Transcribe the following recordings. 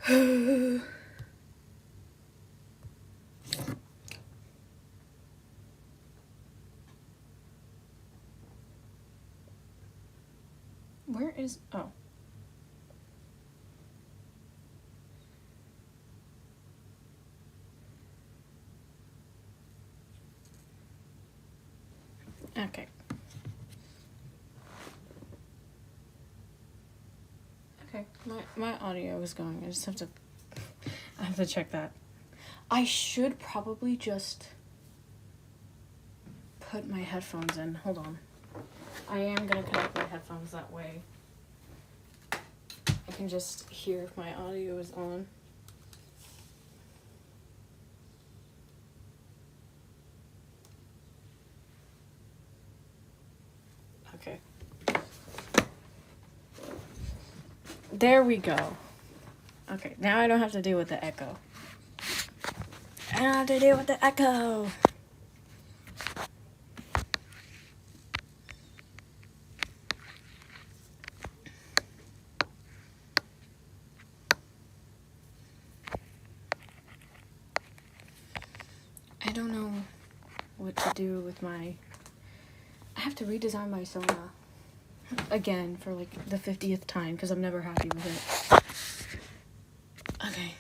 Where is... Oh. Okay. Okay, my audio is going. I just have to... I have to check that. I should probably just put my headphones in. Hold on. I am gonna connect my headphones that way. I can just hear if my audio is on. Okay. There we go. Okay, now I don't have to deal with the echo. I don't have to deal with the echo. I don't know what to do with my... I have to redesign my Sona again for like the 50th time because I'm never happy with it. Okay.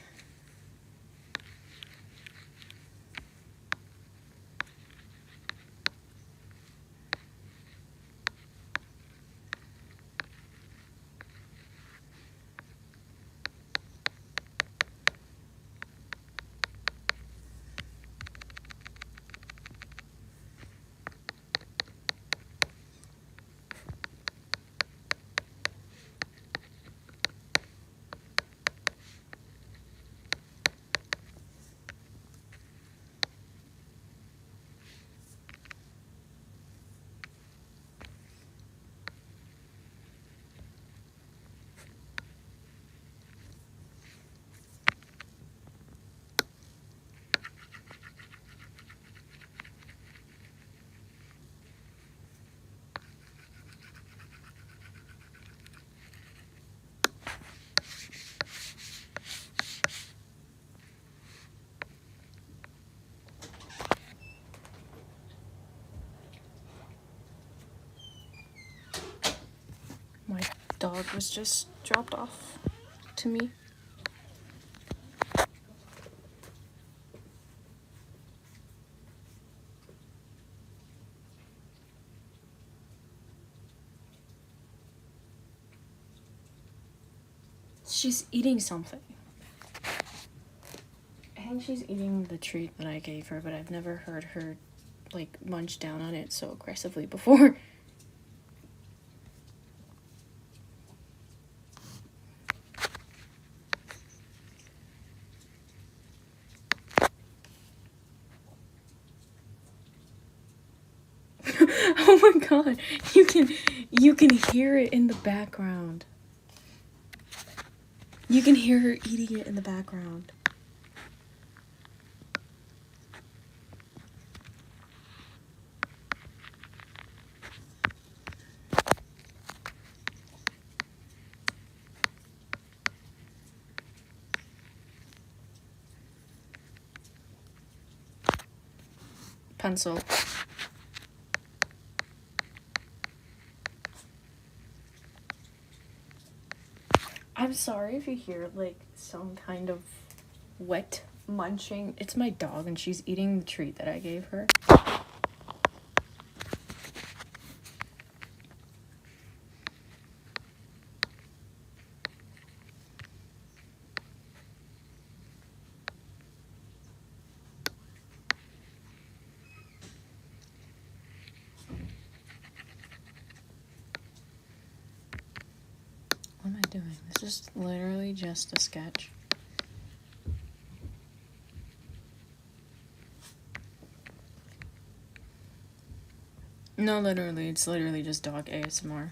My dog was just dropped off to me. She's eating something. I think she's eating the treat that I gave her, but I've never heard her, like, munch down on it so aggressively before. Oh my god, you can hear it in the background. You can hear her eating it in the background. Pencil. I'm sorry if you hear, like, some kind of wet munching. It's my dog, and she's eating the treat that I gave her. What am I doing? This is literally just a sketch. No, literally, it's literally just dog ASMR.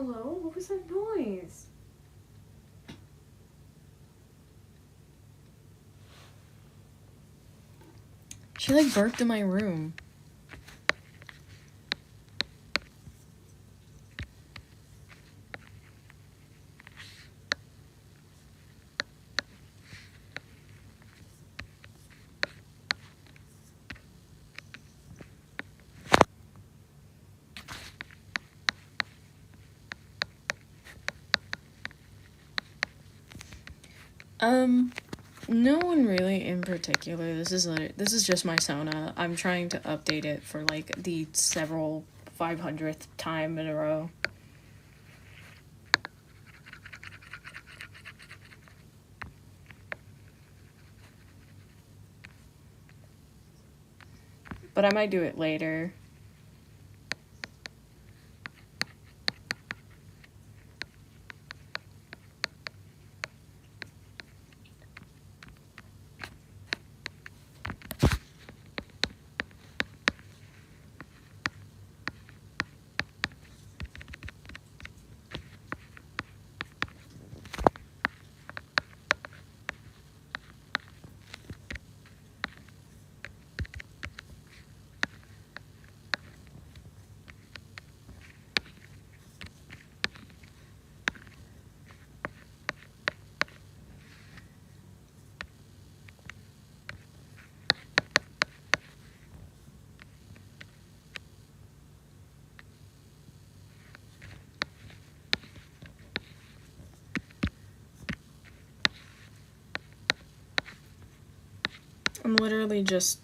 Hello? What was that noise? She like burped in my room. No one really in particular. This is just my Sona. I'm trying to update it for like the several 500th time in a row. But I might do it later. I'm literally just...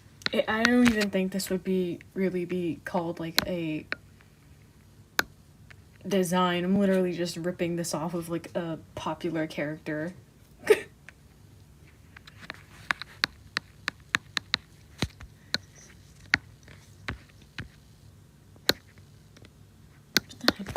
I don't even think this would really be called like a design. I'm literally just ripping this off of like a popular character. What the heck?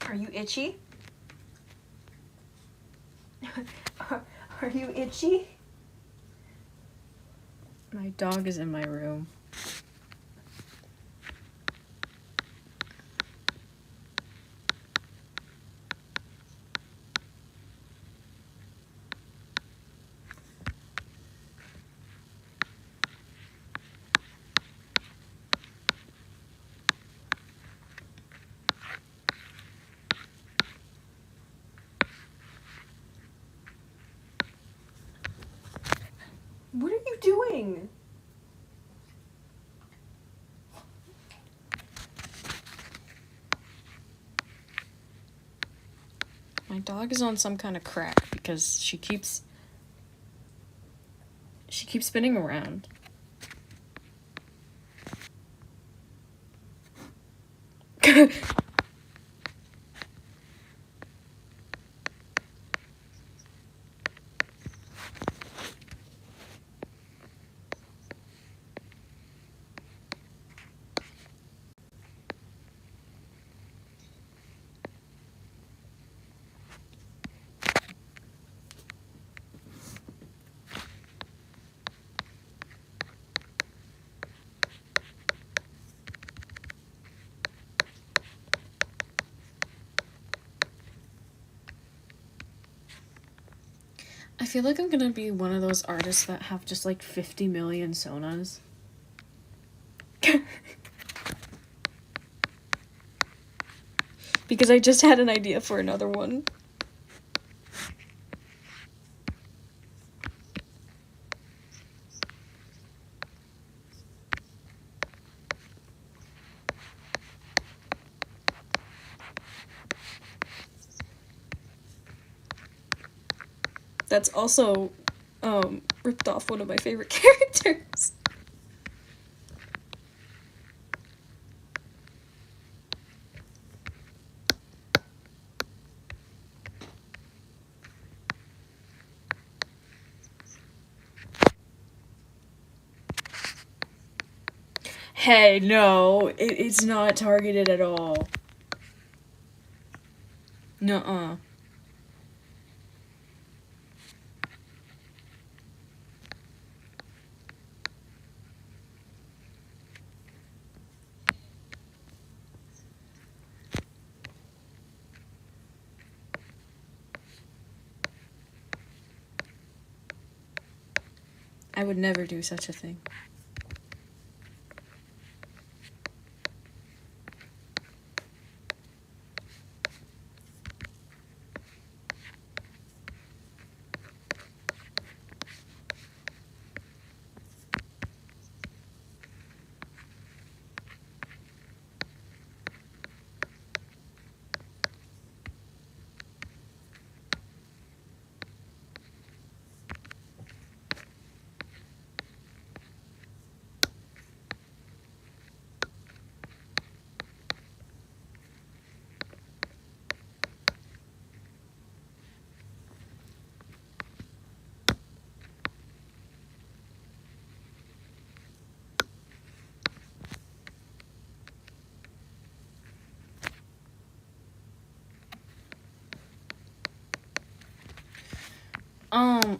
Are you itchy? Are you itchy? My dog is in my room. What are you doing? My dog is on some kind of crack because she keeps spinning around. I feel like I'm gonna be one of those artists that have just like 50 million sonas. Because I just had an idea for another one. That's also ripped off one of my favorite characters. Hey, no, it's not targeted at all. Nuh-uh. I would never do such a thing.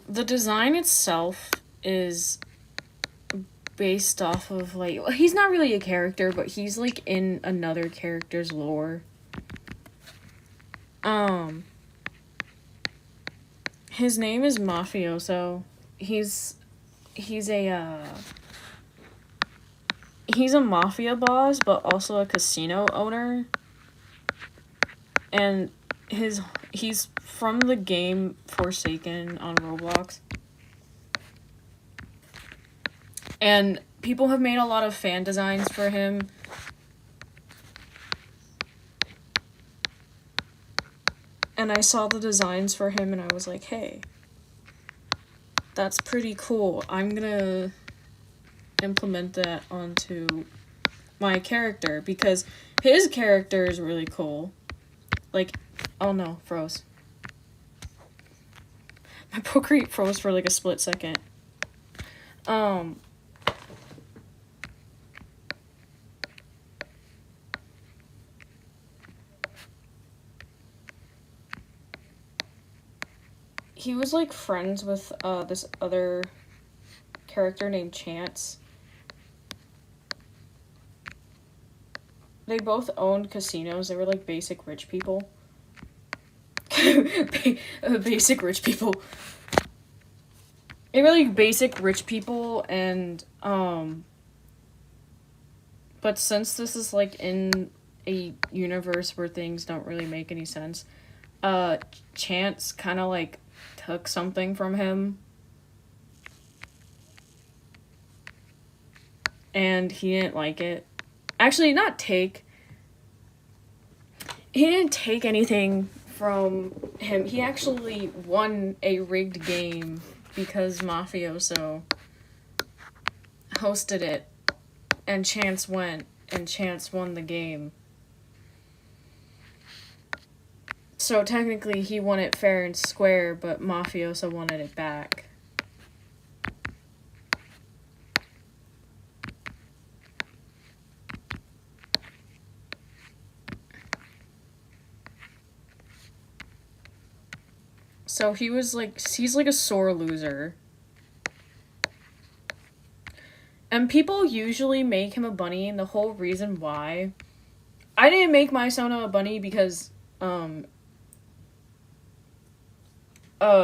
The design itself is based off of, like, he's not really a character, but he's, like, in another character's lore. His name is Mafioso. He's a mafia boss, but also a casino owner. And he's from the game Forsaken on Roblox. And people have made a lot of fan designs for him. And I saw the designs for him and I was like, hey, that's pretty cool. I'm gonna implement that onto my character because his character is really cool. Like, oh no, froze. My Procreate froze for like a split second. He was like friends with this other character named Chance. They both owned casinos. They were like basic rich people. Basic rich people. They were like basic rich people, and but since this is like in a universe where things don't really make any sense, Chance kind of like took something from him, and he didn't like it. Actually, not take. He didn't take anything from him. He actually won a rigged game because Mafioso hosted it, and Chance went, and Chance won the game. So technically he won it fair and square, but Mafioso wanted it back. So he's like a sore loser. And people usually make him a bunny, and the whole reason why... I didn't make my Sona a bunny because,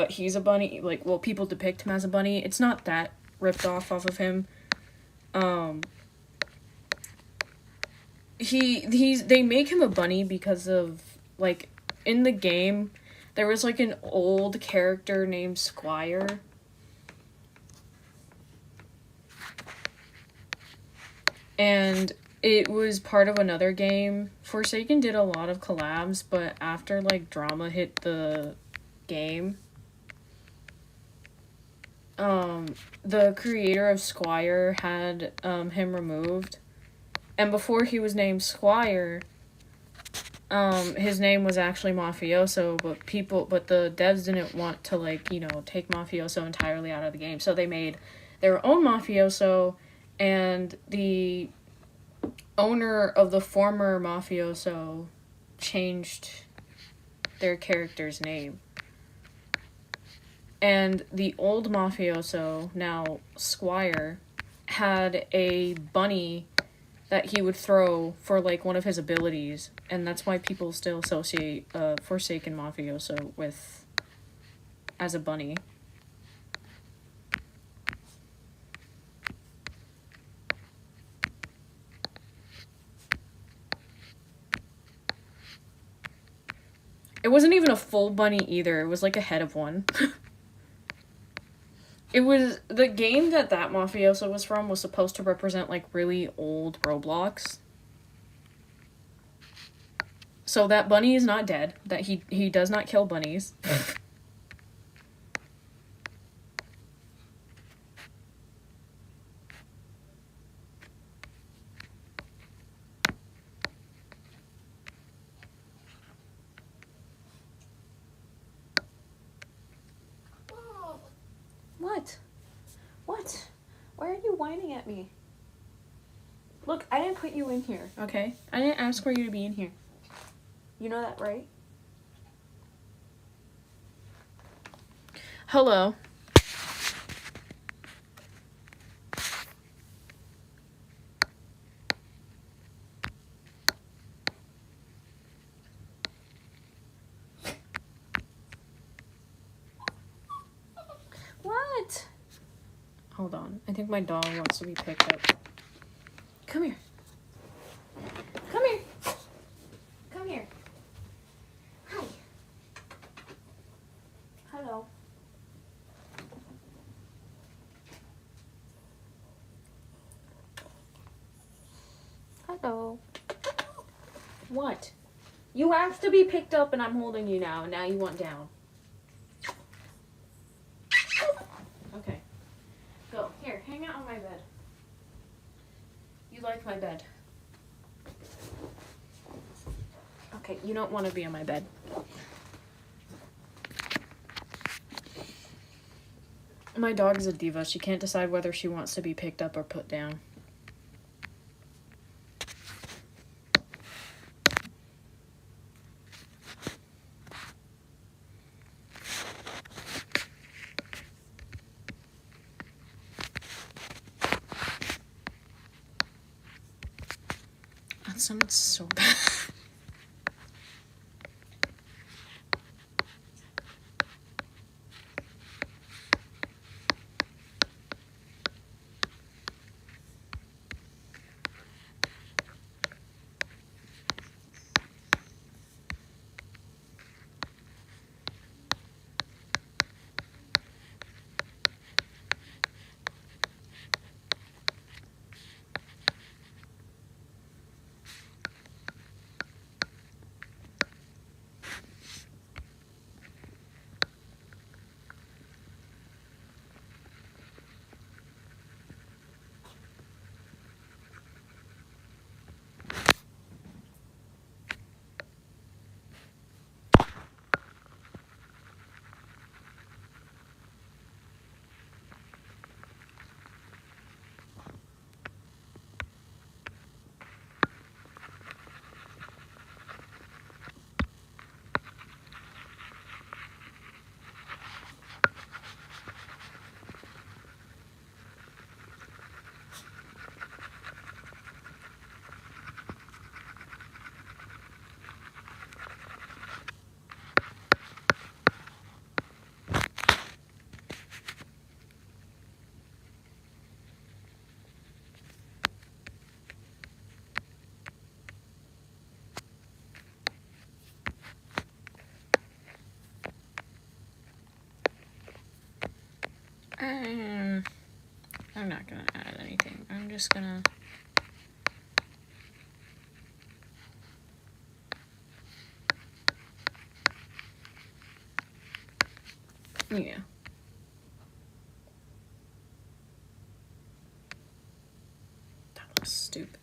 he's a bunny. Like, well, people depict him as a bunny. It's not that ripped off of him. They make him a bunny because of, like, in the game, there was, like, an old character named Squire. And it was part of another game. Forsaken did a lot of collabs, but after, like, drama hit the game, the creator of Squire had, him removed. And before he was named Squire, his name was actually Mafioso, but the devs didn't want to, like, you know, take Mafioso entirely out of the game. So they made their own Mafioso, and the owner of the former Mafioso changed their character's name. And the old Mafioso, now Squire, had a bunny that he would throw for, like, one of his abilities, and that's why people still associate Forsaken Mafioso with as a bunny. It wasn't even a full bunny either. It was like a head of one. It was the game that Mafioso was from was supposed to represent, like, really old Roblox. So that bunny is not dead. That he does not kill bunnies. What? What? Why are you whining at me? Look, I didn't put you in here. Okay? I didn't ask for you to be in here. You know that, right? Hello. What? Hold on. I think my dog wants to be picked up. Come here. Come here. Come here. Hi. Hello. Hello. What? You have to be picked up and I'm holding you now, and now you want down. Okay. Go. Here, hang out on my bed. You like my bed. Okay, you don't want to be on my bed. My dog is a diva. She can't decide whether she wants to be picked up or put down. That sounded so bad. I'm not gonna add anything. I'm just gonna... Yeah. That looks stupid.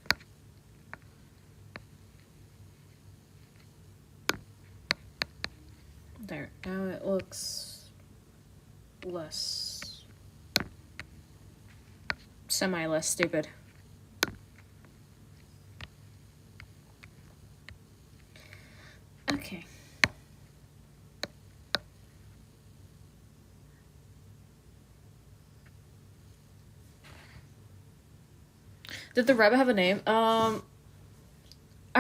There. Now it looks less... semi-less stupid. Okay. Did the rabbit have a name? I'm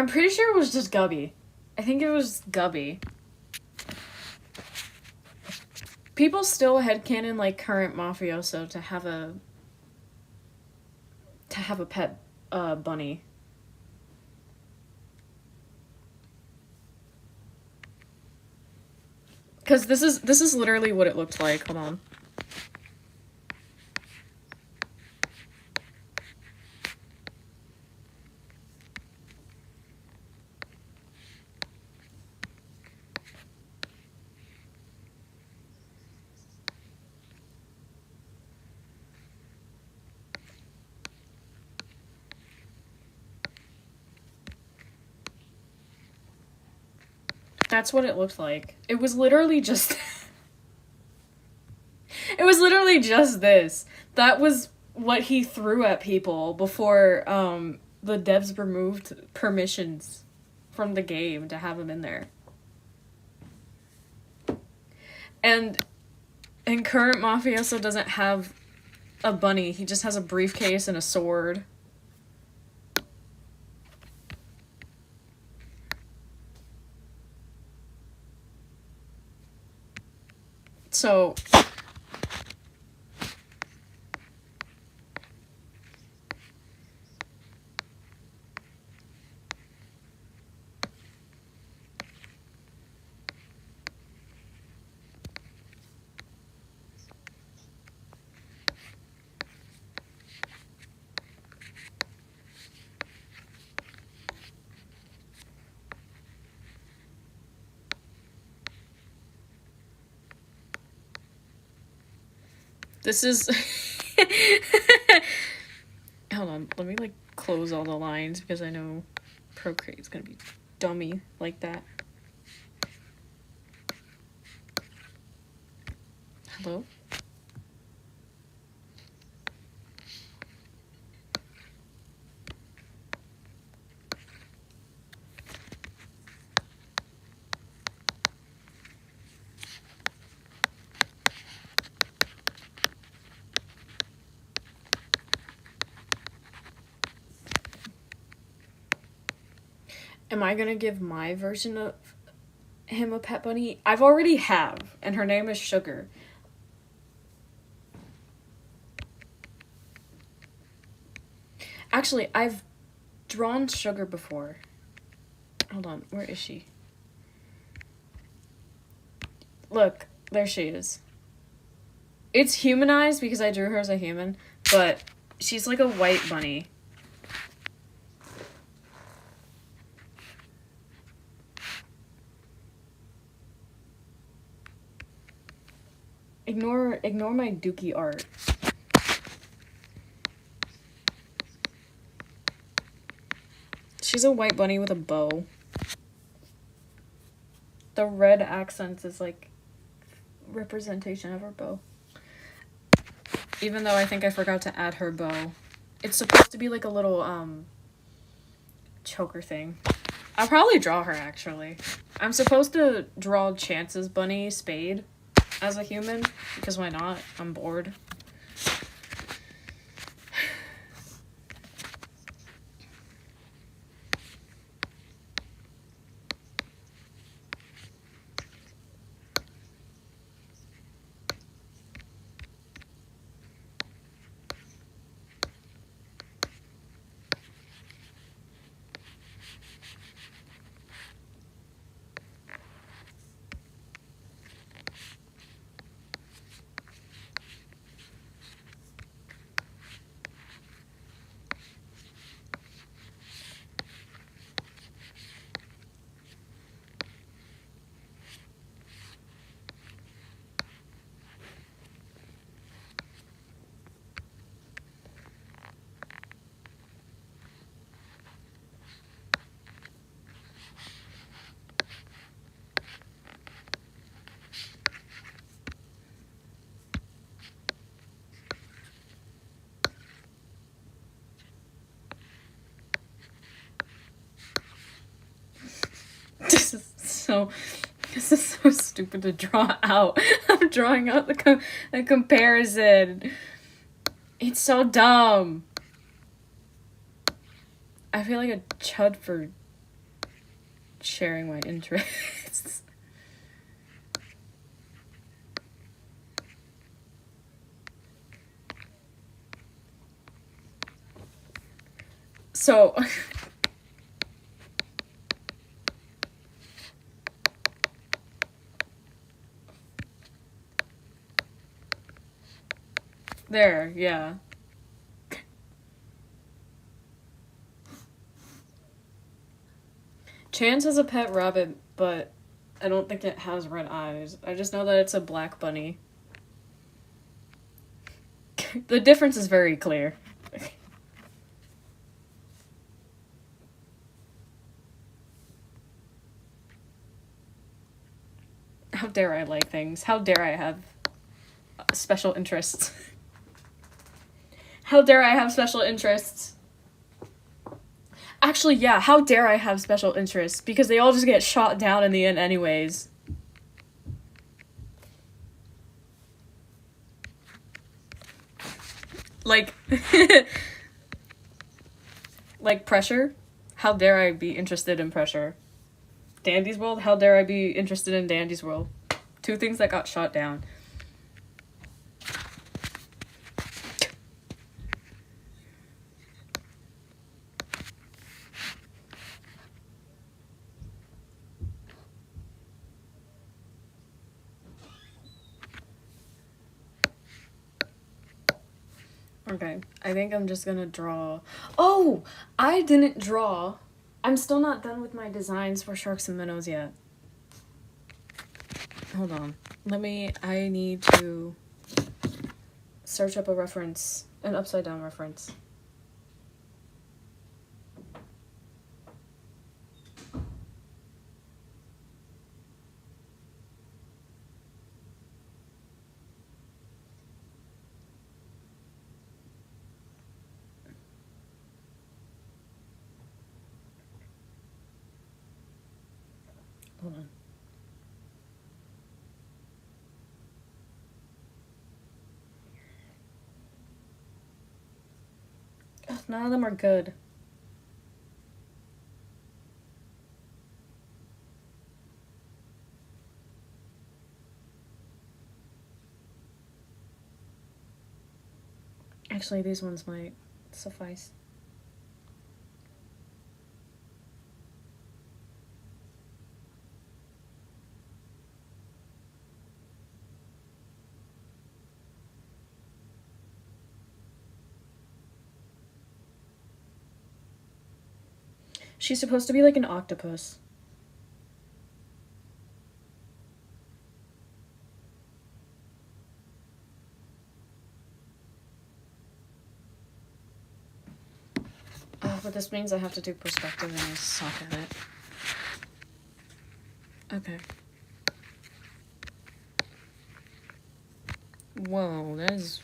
pretty sure it was just Gubby. I think it was Gubby. People still headcanon like current mafioso to have a pet bunny. Cause this is literally what it looked like. Hold on. That's what it looked like. It was literally just... It was literally just this. That was what he threw at people before the devs removed permissions from the game to have him in there. And current mafioso doesn't have a bunny. He just has a briefcase and a sword. So... This is... Hold on, let me, like, close all the lines, because I know Procreate's gonna be dummy like that. Hello? Am I gonna give my version of him a pet bunny? I've already have, and her name is Sugar. Actually, I've drawn Sugar before. Hold on, where is she? Look, there she is. It's humanized because I drew her as a human, but she's like a white bunny. Ignore my dookie art. She's a white bunny with a bow. The red accents is like representation of her bow. Even though I think I forgot to add her bow. It's supposed to be like a little choker thing. I'll probably draw her actually. I'm supposed to draw Chance's bunny Spade as a human, because why not? I'm bored. so... This is so stupid to draw out. I'm drawing out the comparison. It's so dumb. I feel like a chud for sharing my interests. So... There, yeah. Chance has a pet rabbit, but I don't think it has red eyes. I just know that it's a black bunny. The difference is very clear. How dare I like things? How dare I have special interests? How dare I have special interests? Actually, yeah, how dare I have special interests? Because they all just get shot down in the end anyways. Like... like pressure? How dare I be interested in pressure? Dandy's World? How dare I be interested in Dandy's World? Two things that got shot down. Okay, I think I'm just gonna draw... Oh! I didn't draw. I'm still not done with my designs for sharks and minnows yet. Hold on. I need to search up a reference, an upside down reference. Hold on. Ugh, none of them are good. Actually, these ones might suffice. She's supposed to be like an octopus. But this means I have to do perspective and I suck at it. Okay. Whoa, that is...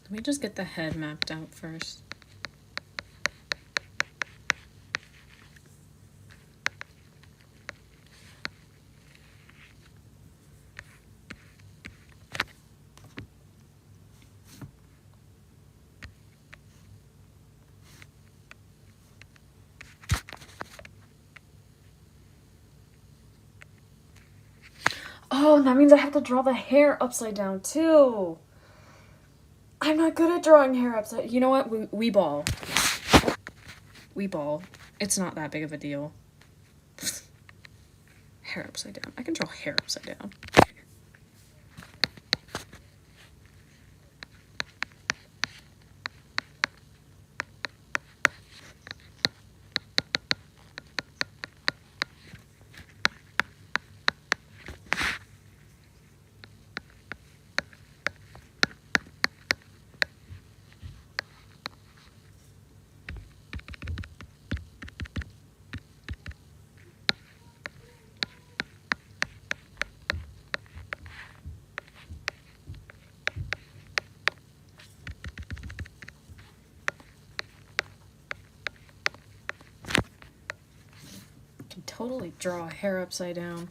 Let me just get the head mapped out first. Oh, that means I have to draw the hair upside down too. I'm not good at drawing hair upside. You know what? We ball. We ball. It's not that big of a deal. Hair upside down. I can draw hair upside down. totally draw a hair upside down.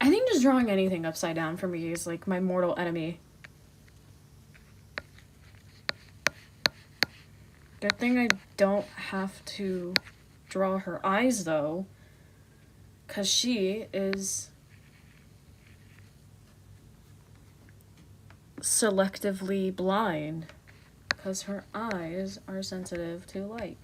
I think just drawing anything upside down for me is like my mortal enemy. Good thing I don't have to draw her eyes though, because she is selectively blind because her eyes are sensitive to light.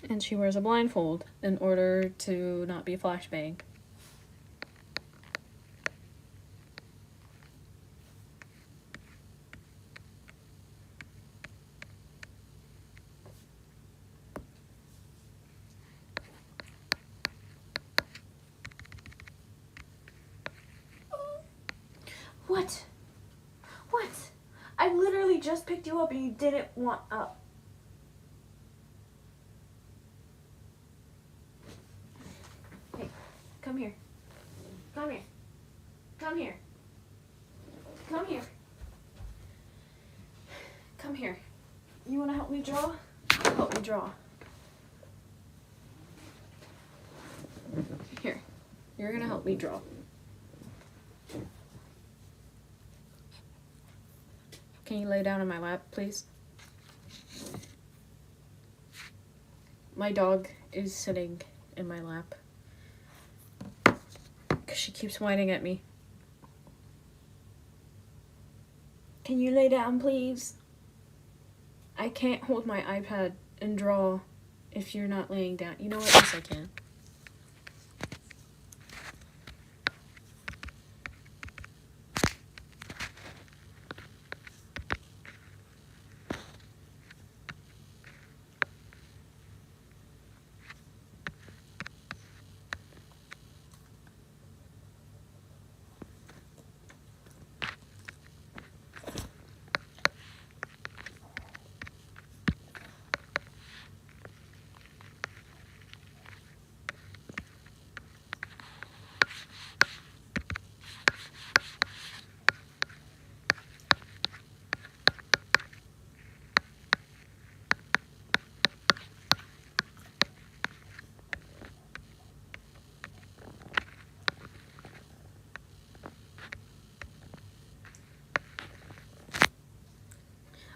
And she wears a blindfold in order to not be flashbang. What? What? I literally just picked you up and you didn't want up. Hey, come here. Come here. Come here. Come here. Come here. You want to help me draw? Help me draw. Here, you're gonna help me draw. Can you lay down in my lap, please? My dog is sitting in my lap because she keeps whining at me. Can you lay down, please? I can't hold my iPad and draw if you're not laying down. You know what? Yes, I can.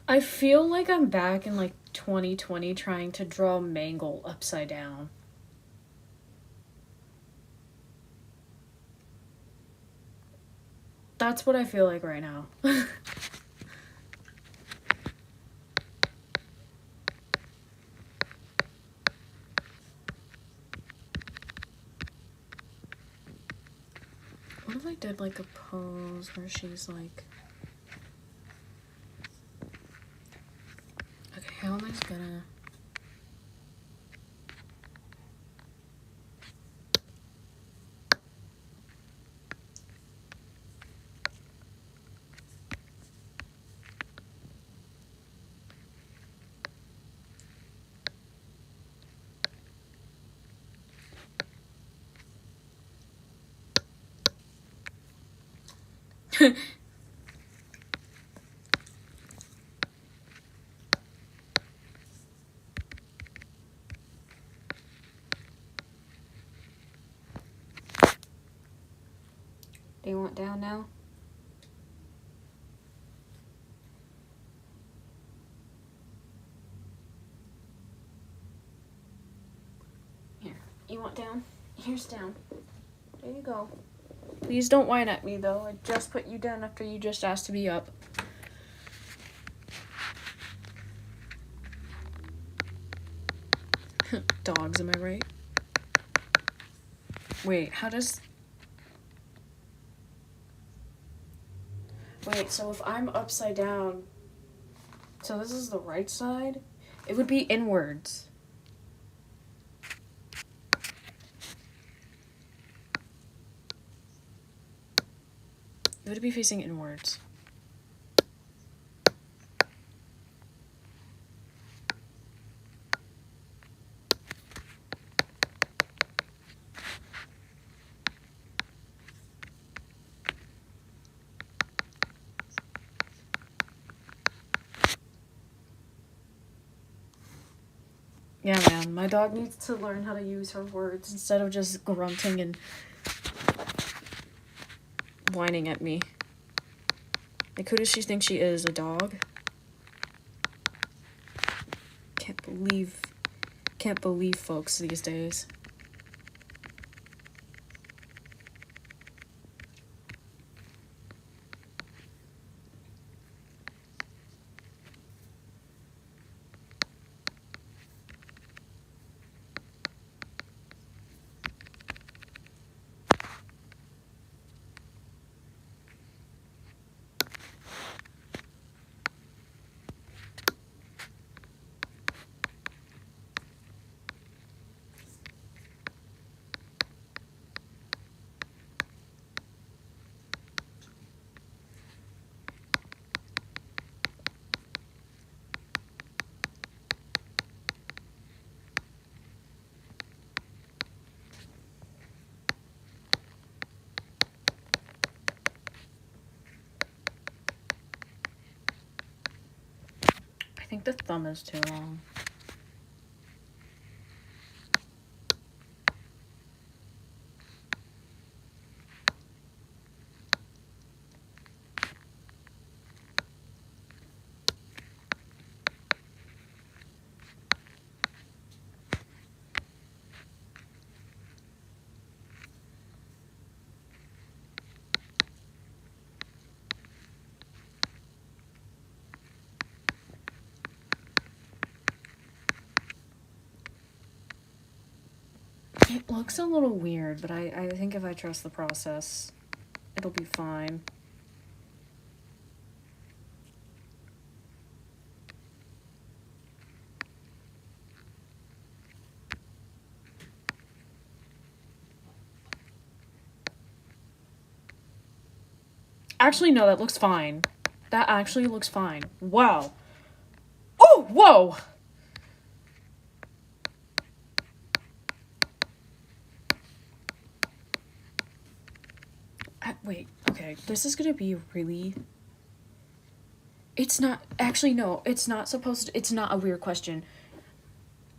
I feel like I'm back in like 2020 trying to draw Mangle upside down. That's what I feel like right now. What if I did like a pose where she's like... Okay, how am I gonna... Do you want down now? Here. You want down? Here's down. There you go. Please don't whine at me, though. I just put you down after you just asked to be up. Dogs, am I right? Wait, how does... Wait, so if I'm upside down... So this is the right side? It would be inwards. Would it be facing inwards? Yeah, man, my dog needs to learn how to use her words instead of just grunting and whining at me. Like, who does she think she is, a dog? Can't believe folks these days. I think the thumb is too long. It looks a little weird, but I think if I trust the process, it'll be fine. Actually, no, that looks fine. That actually looks fine. Wow. Oh, whoa! Wait, okay, this is gonna be really... It's not... Actually, no, it's not supposed to... It's not a weird question.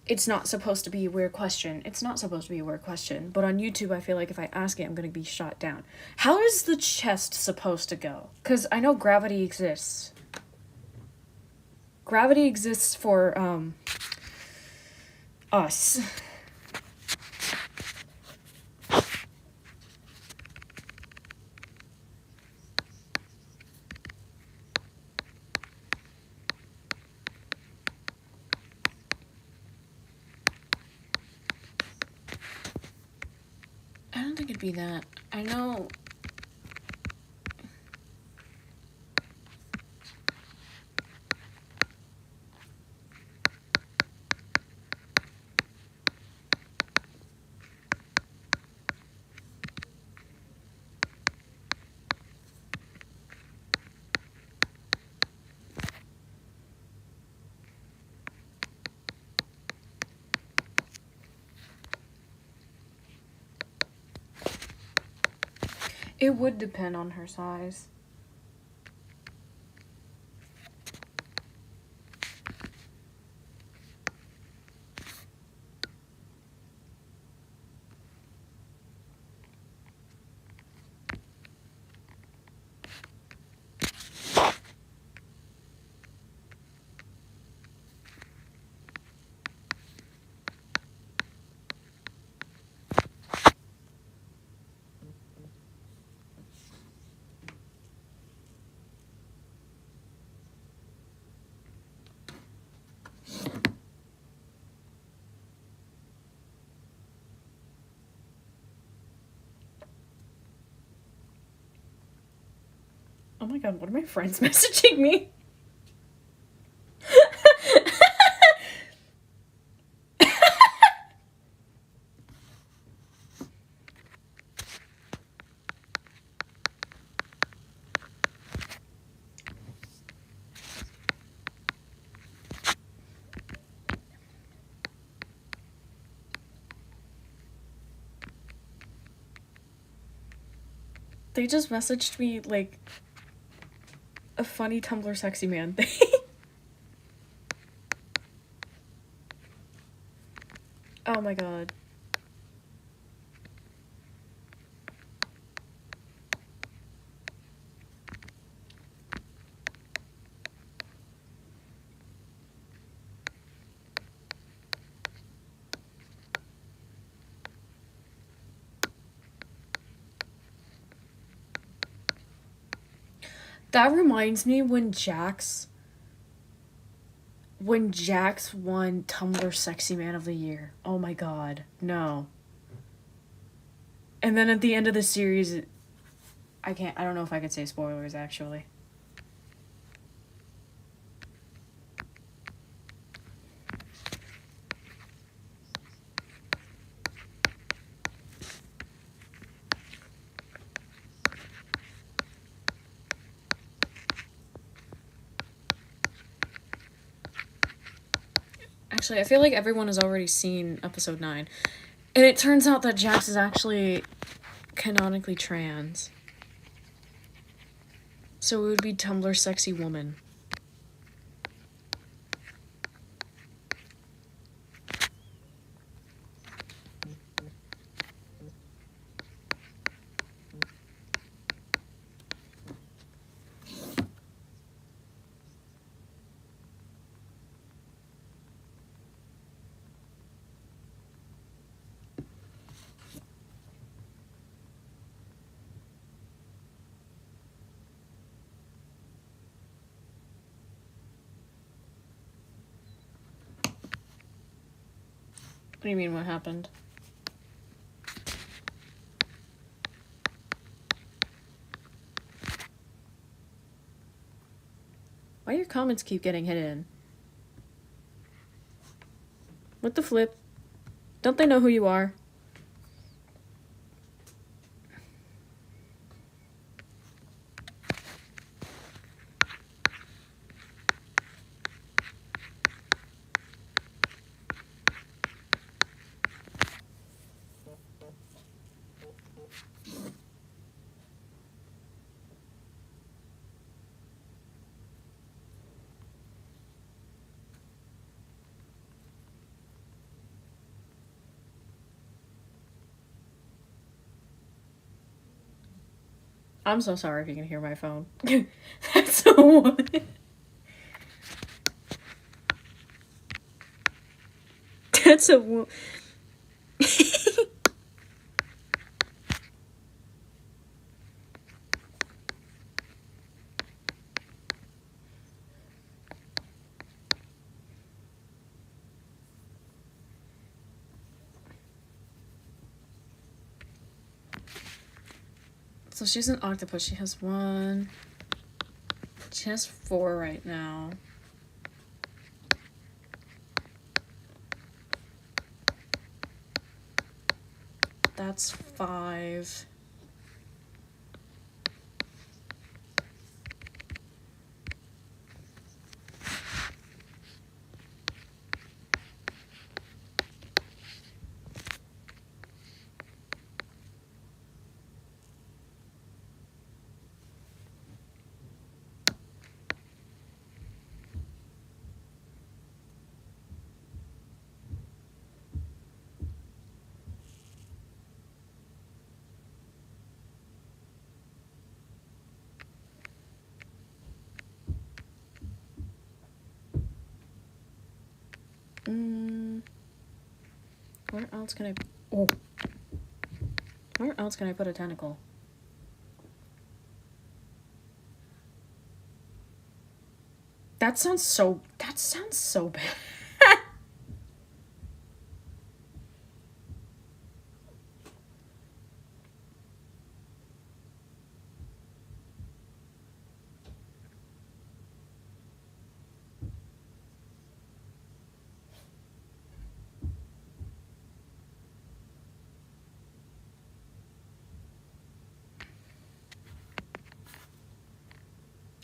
It's not supposed to be a weird question. It's not supposed to be a weird question. But on YouTube, I feel like if I ask it, I'm gonna be shot down. How is the chest supposed to go? Because I know gravity exists. Gravity exists for, us. I don't think it'd be that. I know... It would depend on her size. Oh my god, what are my friends messaging me? They just messaged me, like, a funny Tumblr sexy man thing. Oh my god. That reminds me when Jax won Tumblr Sexy Man of the Year. Oh my god. No. And then at the end of the series, I don't know if I could say spoilers, actually. Actually, I feel like everyone has already seen episode 9. And it turns out that Jax is actually canonically trans. So it would be Tumblr Sexy Woman. What do you mean, what happened? Why your comments keep getting hidden? What the flip? Don't they know who you are? I'm so sorry if you can hear my phone. That's so... That's a... So she's an octopus. She has 1... She has 4 right now. That's 5. Where else can I... Oh. Where else can I put a tentacle? That sounds so bad.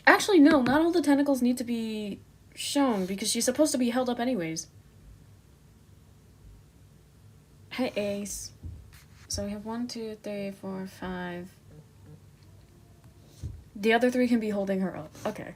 Actually, no, not all the tentacles need to be shown because she's supposed to be held up anyways. Hey, Ace. So we have 1, 2, 3, 4, 5. The other three can be holding her up. Okay.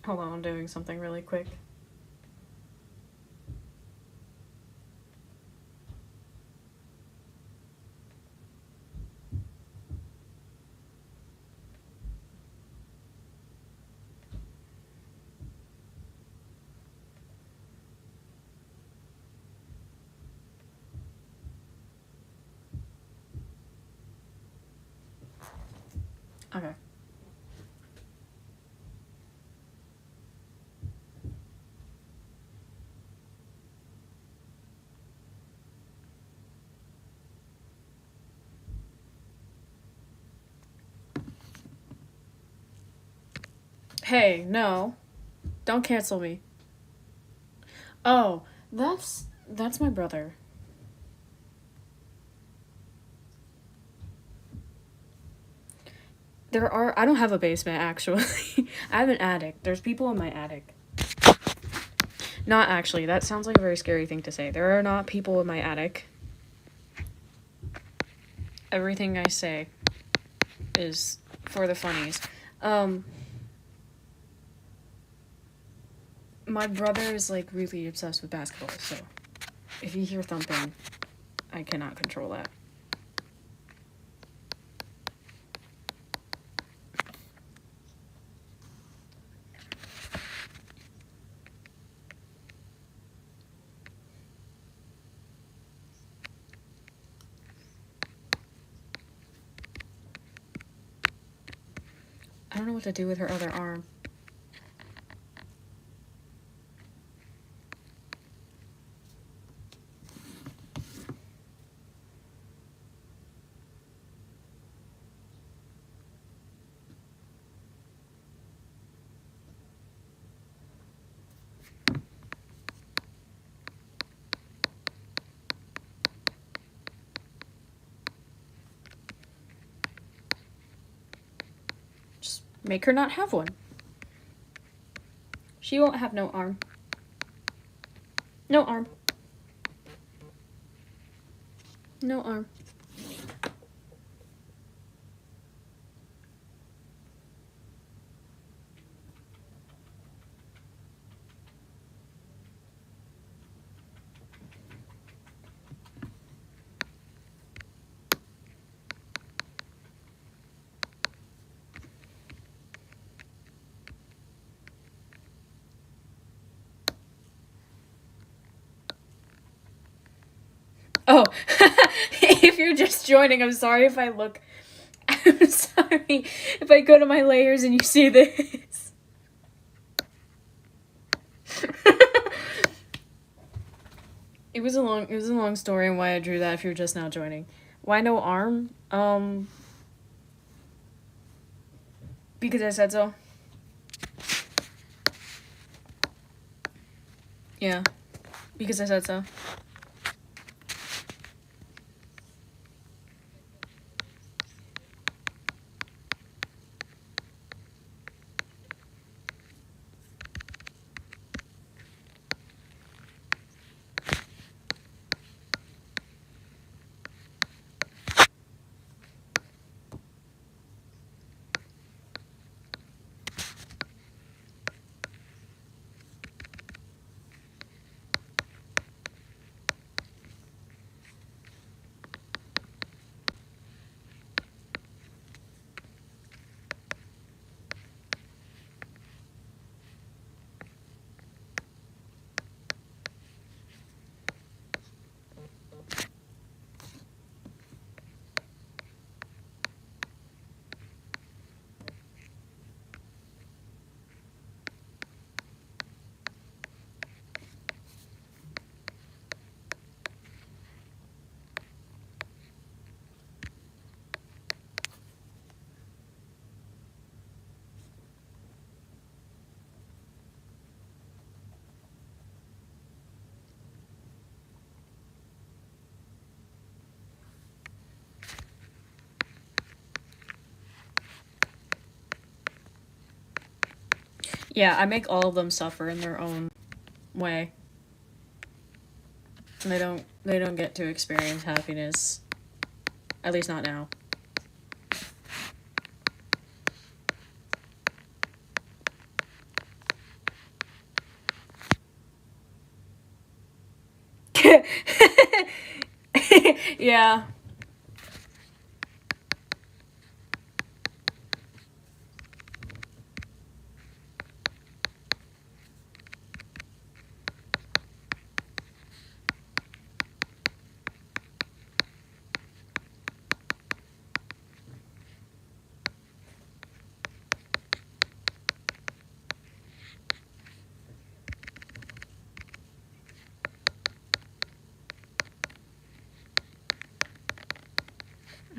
Hold on, I'm doing something really quick. Okay. Hey, no. Don't cancel me. Oh, that's my brother. I don't have a basement, actually. I have an attic. There's people in my attic. Not actually. That sounds like a very scary thing to say. There are not people in my attic. Everything I say is for the funnies. My brother is, like, really obsessed with basketball, so if you hear thumping, I cannot control that. I don't know what to do with her other arm. Just make her not have one. She won't have no arm. No arm. No arm. Oh, if you're just joining, I'm sorry if I look... I'm sorry if I go to my layers and you see this. It was a long story on why I drew that if you're just now joining. Why no arm? Because I said so. Yeah. Because I said so. Yeah, I make all of them suffer in their own way. And they don't get to experience happiness. At least not now. Yeah.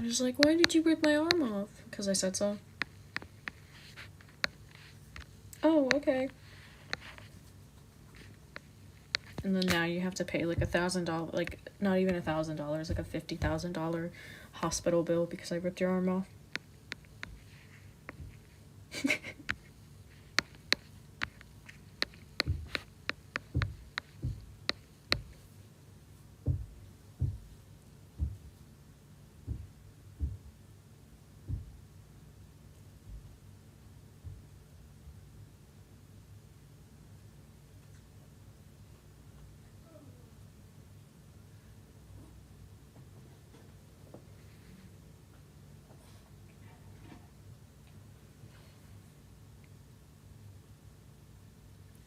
I was like, why did you rip my arm off? Because I said so. Oh, okay. And then now you have to pay like $1,000, like not even $1,000, like a $50,000 hospital bill because I ripped your arm off.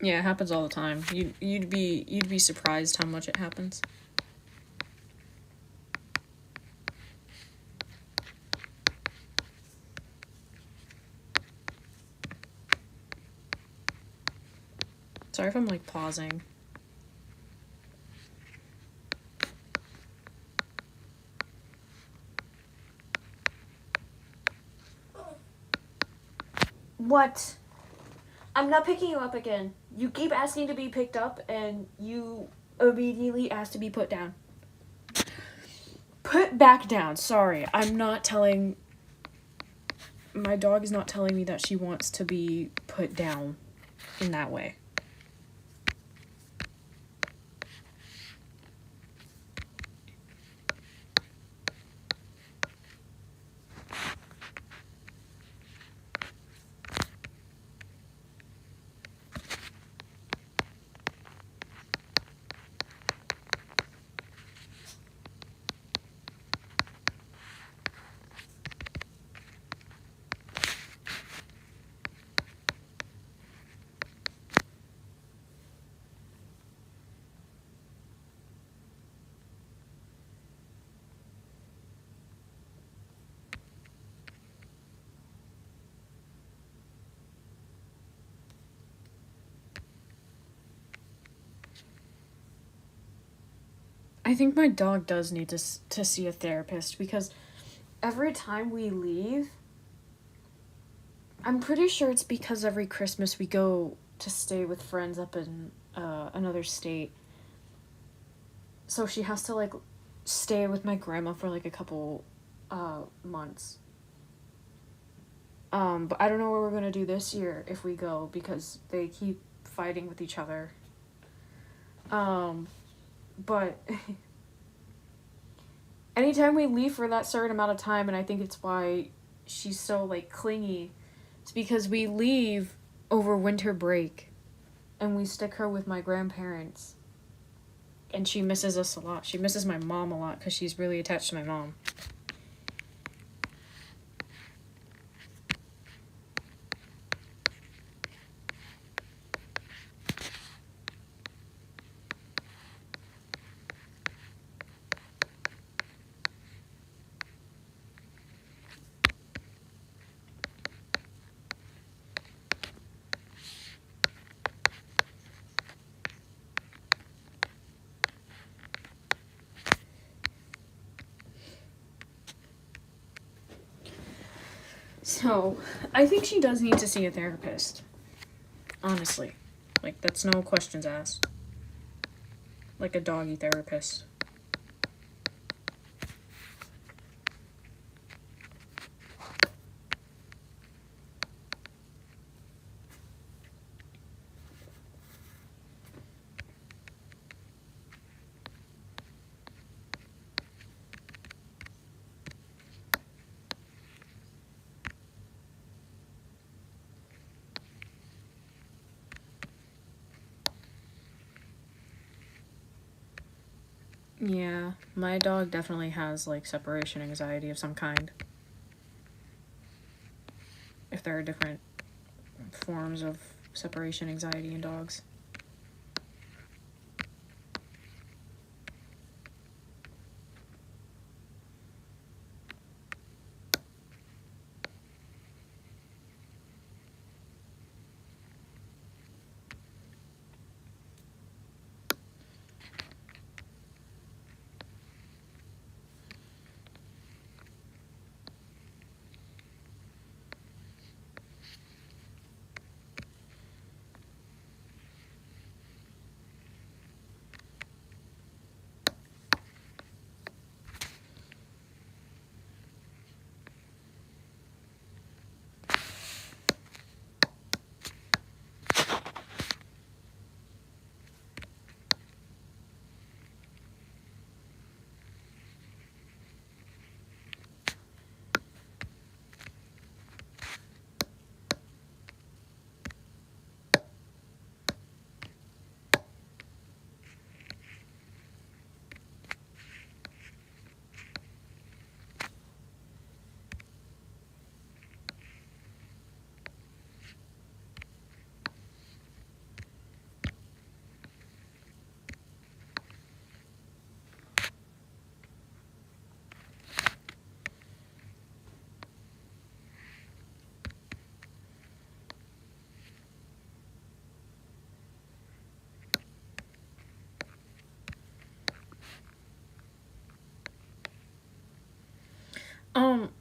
Yeah, it happens all the time. You'd be surprised how much it happens. Sorry if I'm like pausing. What? I'm not picking you up again. You keep asking to be picked up, and you immediately ask to be put down. Put back down. Sorry, I'm not telling... My dog is not telling me that she wants to be put down in that way. I think my dog does need to see a therapist because every time we leave, I'm pretty sure it's because every Christmas we go to stay with friends up in another state. So she has to like stay with my grandma for like a couple months. But I don't know what we're gonna do this year if we go because they keep fighting with each other. But anytime we leave for that certain amount of time, and I think it's why she's so like clingy, it's because we leave over winter break and we stick her with my grandparents. And she misses us a lot. She misses my mom a lot because she's really attached to my mom. So, I think she does need to see a therapist. Honestly. Like, that's no questions asked. Like a doggy therapist. Yeah, my dog definitely has, like, separation anxiety of some kind. If there are different forms of separation anxiety in dogs.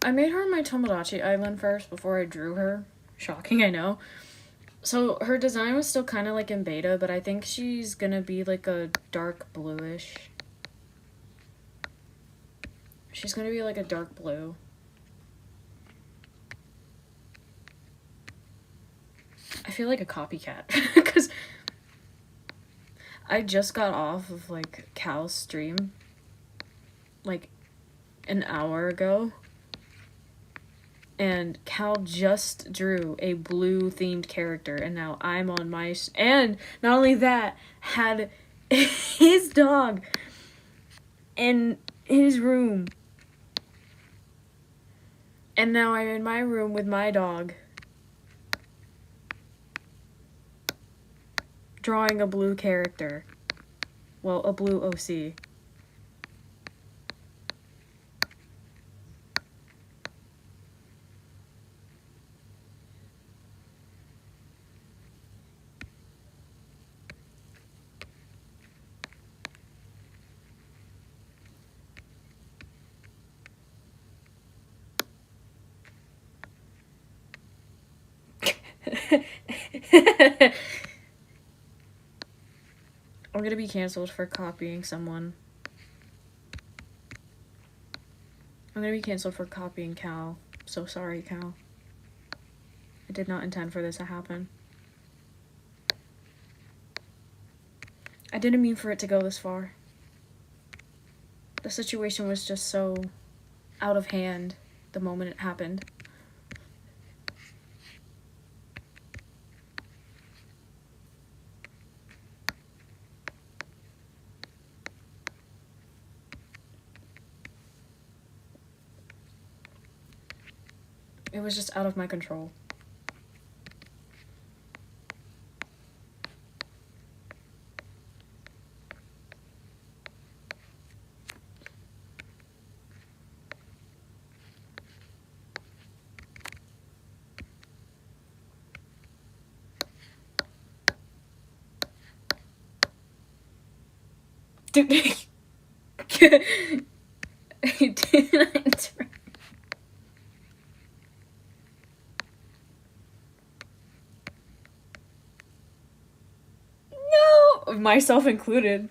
I made her my Tomodachi Island first before I drew her. Shocking, I know. So her design was still kind of like in beta, but I think she's gonna be like a dark bluish. She's gonna be like a dark blue. I feel like a copycat because I just got off of like Cal's stream like an hour ago. And Cal just drew a blue themed character, and now I'm on my and not only that, had his dog in his room, and now I'm in my room with my dog drawing a blue character, well, a blue OC. I'm gonna be canceled for copying someone. I'm gonna be canceled for copying Cal. So sorry, Cal. I did not intend for this to happen. I didn't mean for it to go this far. The situation was just so out of hand the moment it happened. It was just out of my control. Dude, I didn't. No, myself included.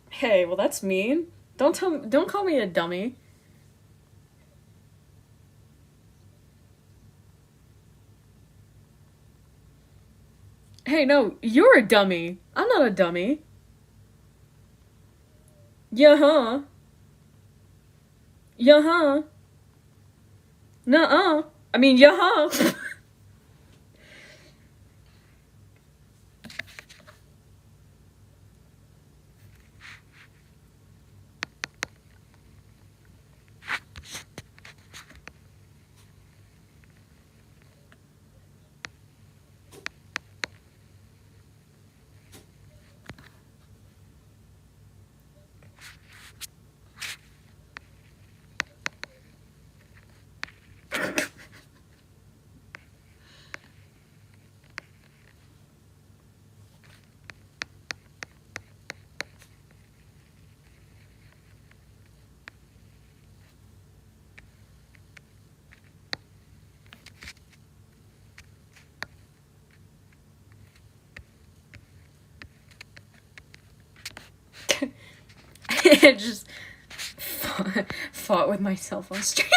Hey, well that's mean. Don't call me a dummy. Hey, no, you're a dummy. I'm not a dummy. Yeah-huh. Yeah-huh. Nuh-uh. I mean, yeah. I just fought with myself on stream.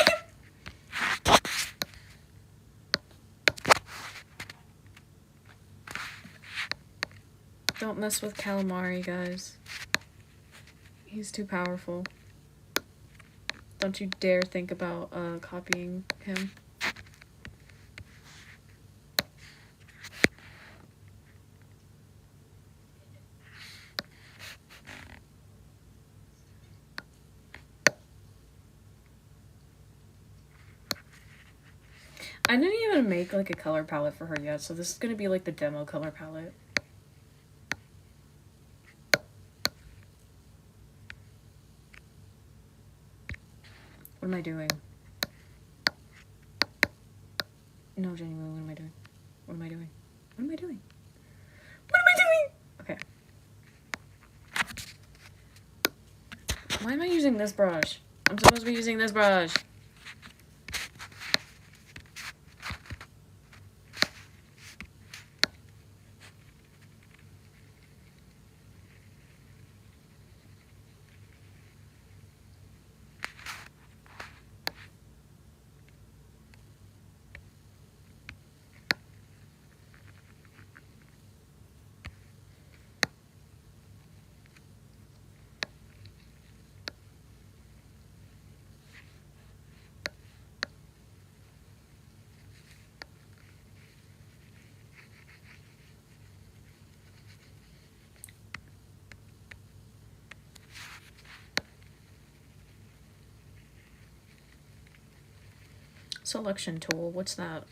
Don't mess with Calamari, guys. He's too powerful. Don't you dare think about copying him. I didn't even make like a color palette for her yet, so this is gonna be like the demo color palette. What am I doing? No, genuinely, what am I doing? What am I doing? What am I doing? What am I doing? Okay. Why am I using this brush? I'm supposed to be using this brush. Selection tool, what's that?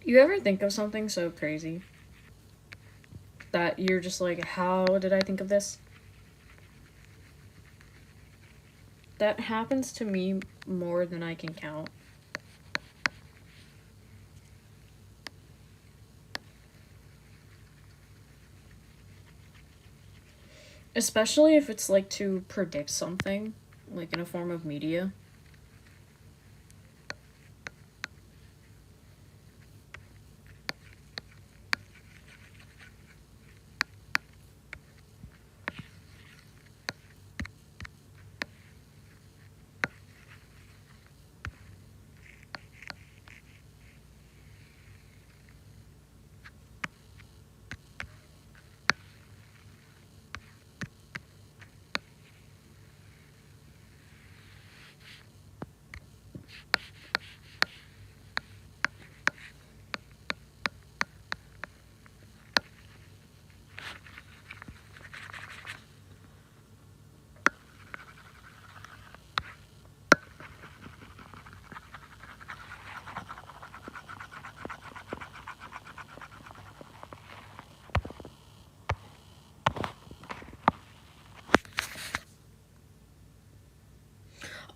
You ever think of something so crazy that you're just like, how did I think of this? That happens to me more than I can count. Especially if it's like to predict something, like in a form of media.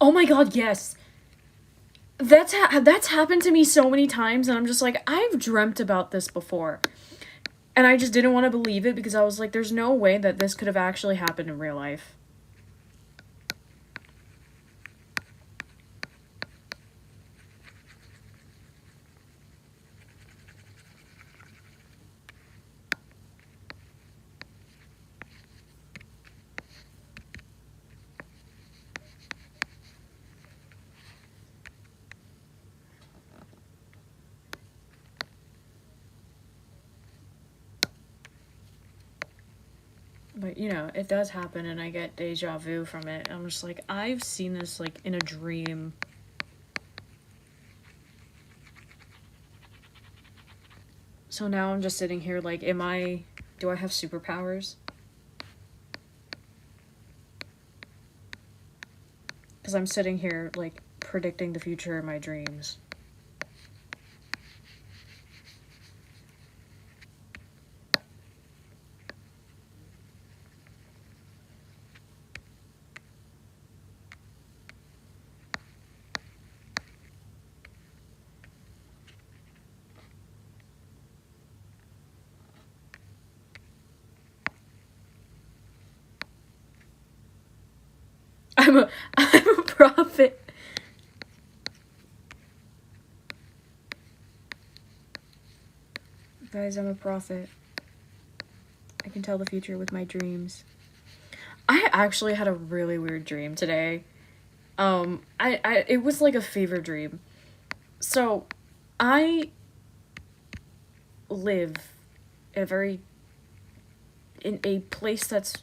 Oh my god, yes. That's happened to me so many times, and I'm just like, I've dreamt about this before. And I just didn't want to believe it because I was like, there's no way that this could have actually happened in real life. But, you know, it does happen, and I get deja vu from it. I'm just like, I've seen this, like, in a dream. So now I'm just sitting here like, do I have superpowers? Because I'm sitting here, like, predicting the future in my dreams. I'm a prophet. Guys, I'm a prophet. I can tell the future with my dreams. I actually had a really weird dream today. It was like a fever dream. So, I live in a place that's,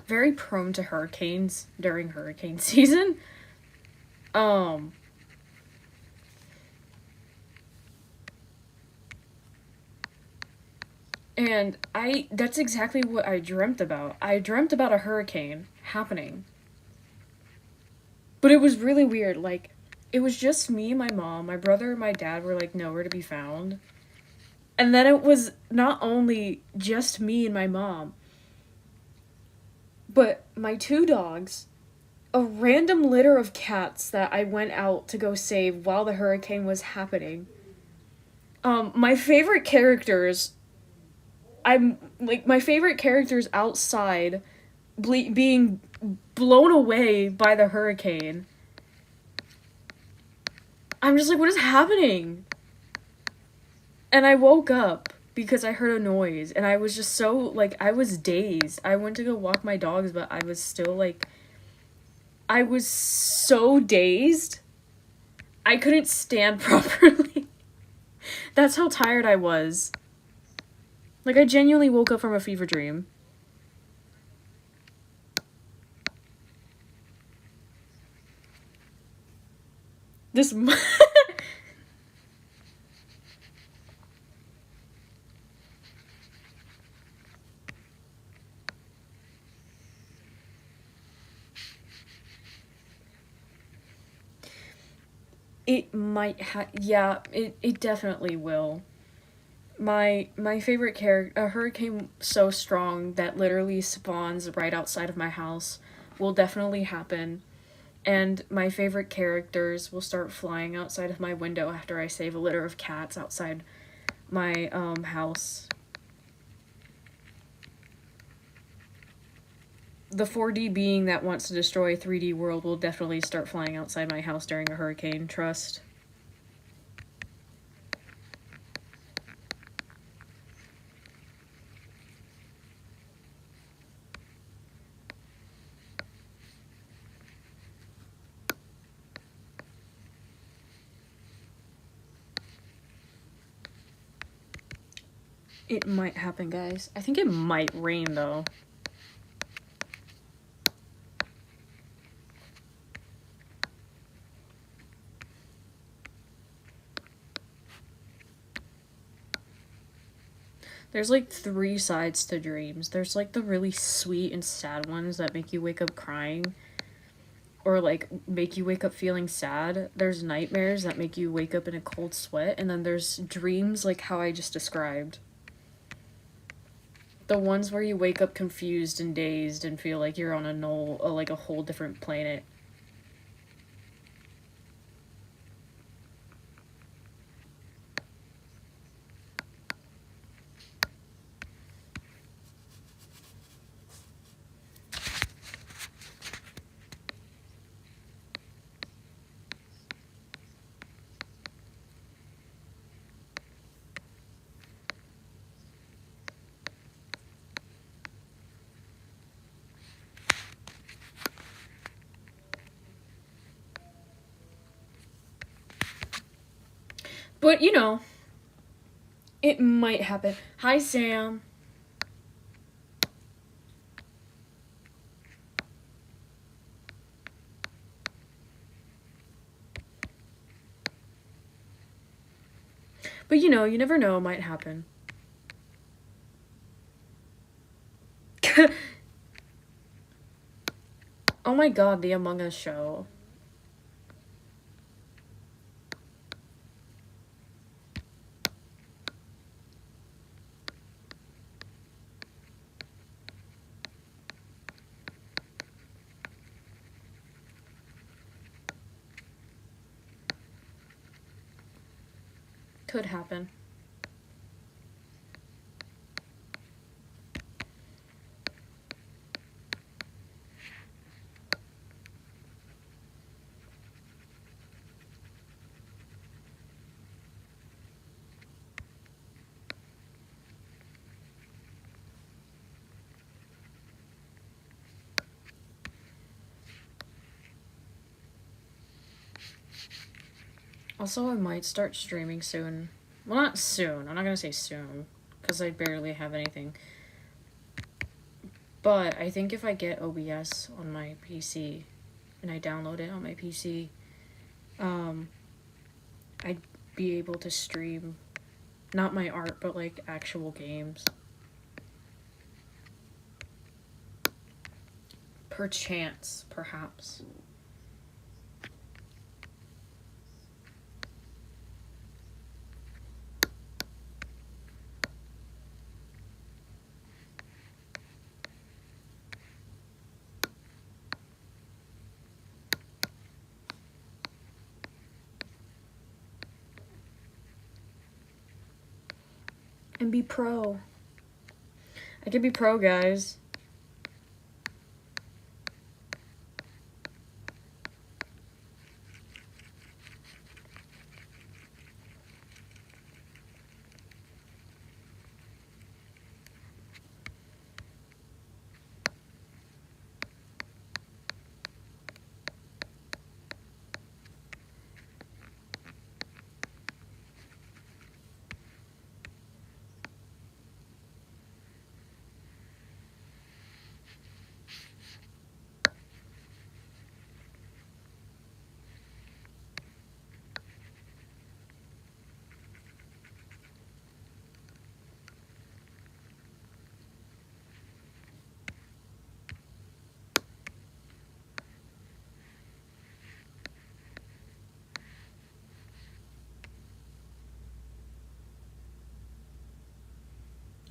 very prone to hurricanes during hurricane season. And that's exactly what I dreamt about. I dreamt about a hurricane happening. But it was really weird. Like, it was just me, my mom, my brother, and my dad were, like, nowhere to be found. And then it was not only just me and my mom, but my 2 dogs, a random litter of cats that I went out to go save while the hurricane was happening. My favorite characters, my favorite characters outside being blown away by the hurricane. I'm just like, what is happening? And I woke up because I heard a noise, and I was just so, like, I was dazed. I went to go walk my dogs, but I was still, like, I was so dazed. I couldn't stand properly. That's how tired I was. Like, I genuinely woke up from a fever dream. This... It might yeah, it definitely will. My favorite character, a hurricane so strong that literally spawns right outside of my house, will definitely happen. And my favorite characters will start flying outside of my window after I save a litter of cats outside my house. The 4D being that wants to destroy 3D world will definitely start flying outside my house during a hurricane, trust. It might happen, guys. I think it might rain, though. There's, like, 3 sides to dreams. There's, like, the really sweet and sad ones that make you wake up crying. Or, like, make you wake up feeling sad. There's nightmares that make you wake up in a cold sweat. And then there's dreams like how I just described. The ones where you wake up confused and dazed and feel like you're on a null, like a whole different planet. But, you know, it might happen. Hi, Sam. But, you know, you never know, it might happen. Oh my god, the Among Us show. Could happen. Also, I might start streaming soon. Well, not soon. I'm not gonna say soon, because I barely have anything. But I think if I get OBS on my PC, and I download it on my PC, I'd be able to stream, not my art, but like actual games. Perchance, perhaps. And be pro. I could be pro, guys.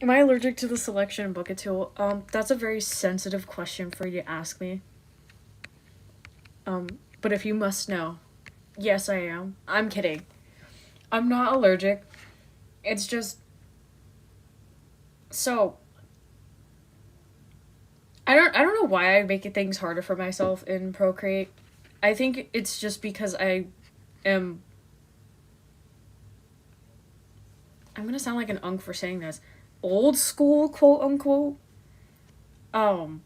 Am I allergic to the selection bucket tool? That's a very sensitive question for you to ask me. But if you must know, yes, I am. I'm kidding. I'm not allergic. It's just... So... I don't know why I make things harder for myself in Procreate. I think it's just because I am... I'm gonna sound like an unk for saying this. Old school, quote unquote. I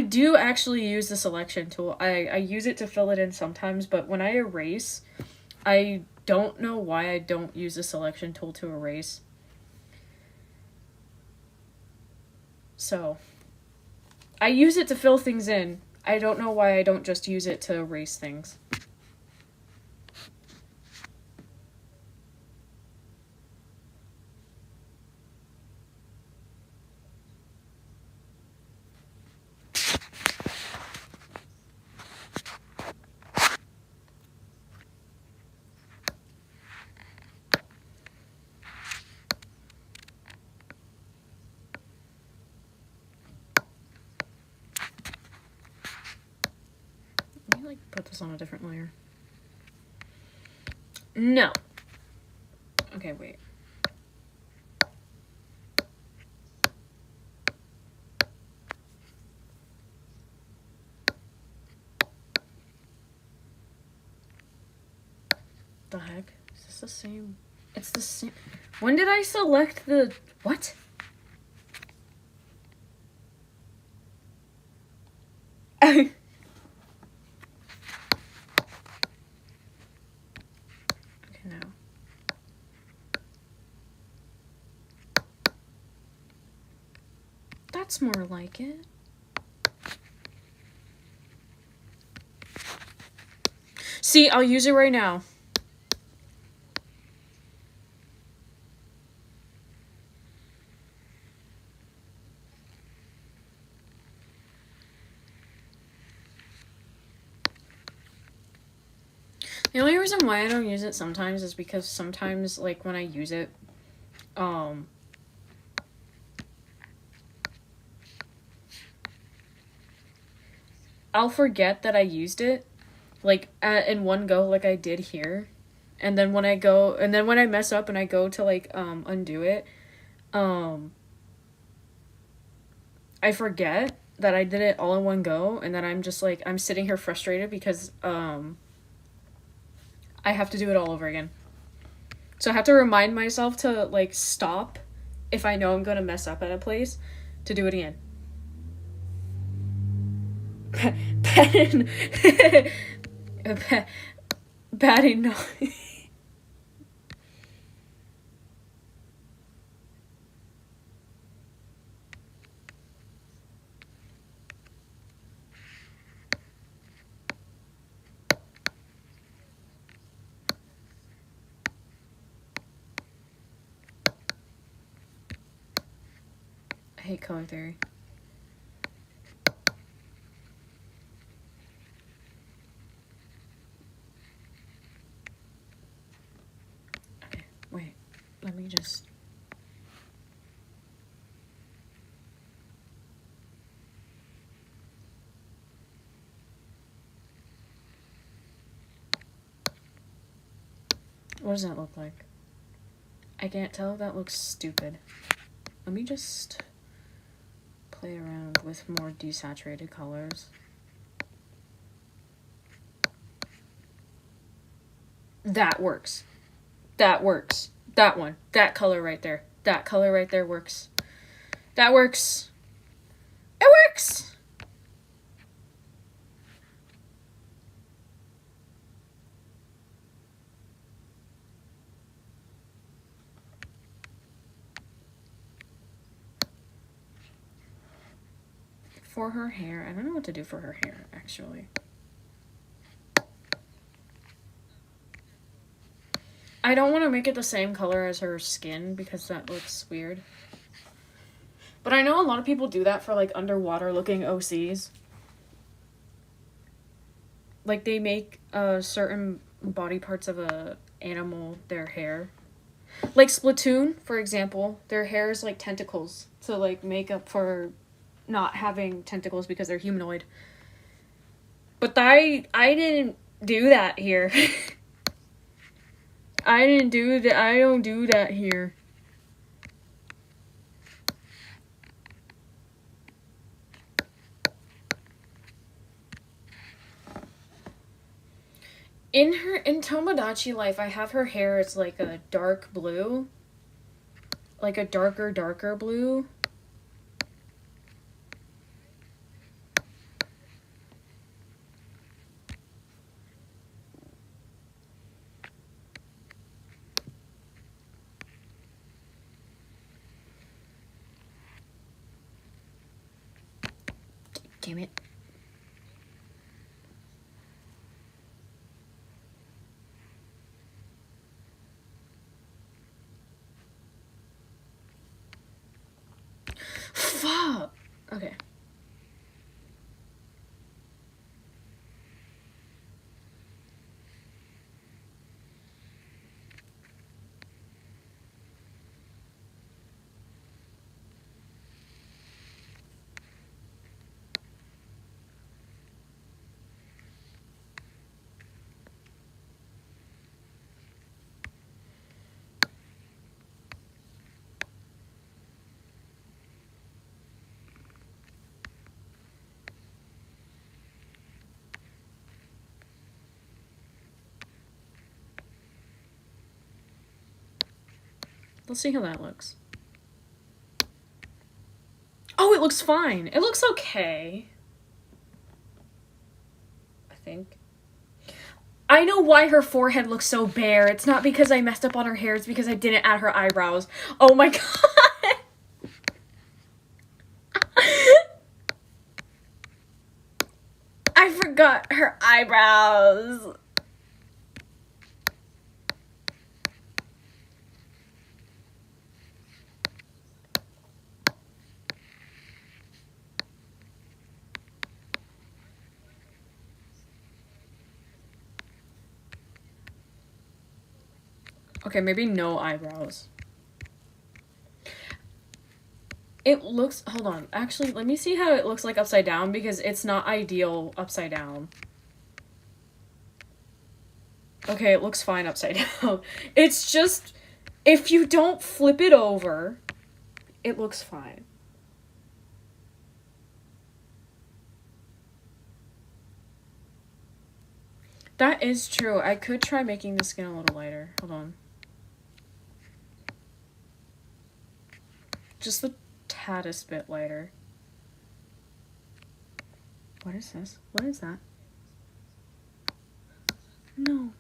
do actually use the selection tool. I use it to fill it in sometimes, but when I erase, I don't know why I don't use the selection tool to erase. So, I use it to fill things in. I don't know why I don't just use it to erase things. put this on a different layer. No. Okay, wait. The heck? Is this the same? It's the same. When did I select the... What? Okay, now. That's more like it. See, I'll use it right now. The only reason why I don't use it sometimes is because sometimes, like, when I use it, I'll forget that I used it, like, in one go, like I did here. And then when I mess up and I go to, like, undo it, I forget that I did it all in one go, and then I'm just, like, I'm sitting here frustrated because, I have to do it all over again. So I have to remind myself to, like, stop if I know I'm gonna mess up at a place to do it again. Patty, no. I hate color theory. Okay, wait. Let me just... What does that look like? I can't tell if that looks stupid. Let me just play around with more desaturated colors. That works. That works. That one. That color right there. That color right there works. That works. It works! For her hair, I don't know what to do for her hair, actually. I don't want to make it the same color as her skin because that looks weird. But I know a lot of people do that for, like, underwater looking OCs. Like, they make certain body parts of a animal their hair. Like Splatoon, for example, their hair is like tentacles to, like, make up for not having tentacles because they're humanoid. But I didn't do that here. I didn't do that. I don't do that here. In Tomodachi Life, I have her hair, it's like a dark blue. Like a darker blue. Damn it. Fuck. Okay. Let's see how that looks. Oh, it looks fine. It looks okay. I think. I know why her forehead looks so bare. It's not because I messed up on her hair. It's because I didn't add her eyebrows. Oh my god. I forgot her eyebrows. Okay, maybe no eyebrows. It looks, hold on. Actually, let me see how it looks like upside down because it's not ideal upside down. Okay, it looks fine upside down. It's just, if you don't flip it over, it looks fine. That is true. I could try making the skin a little lighter. Hold on. Just the taddest bit lighter. What is this? What is that? No.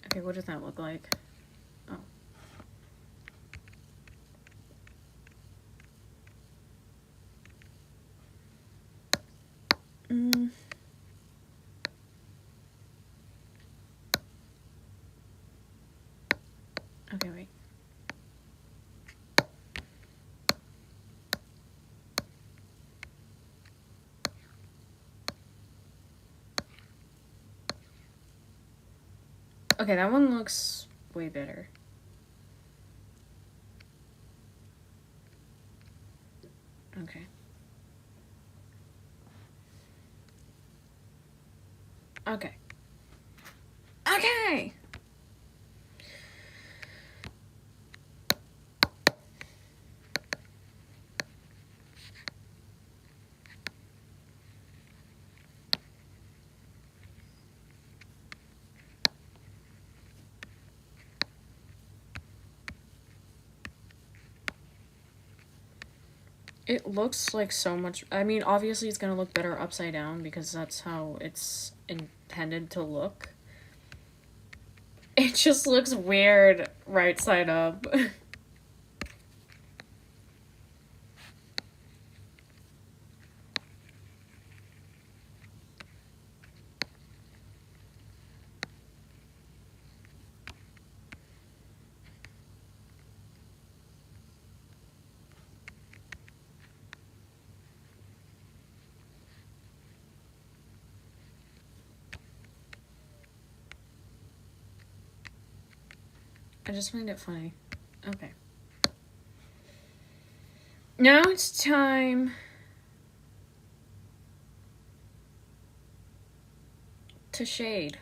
Okay, what does that look like? Oh. Okay, wait. Okay, that one looks way better. Okay. Okay. Okay! It looks like so much, I mean, obviously it's gonna look better upside down because that's how it's intended to look. It just looks weird right side up. I just find it funny. Okay. Now it's time to shade.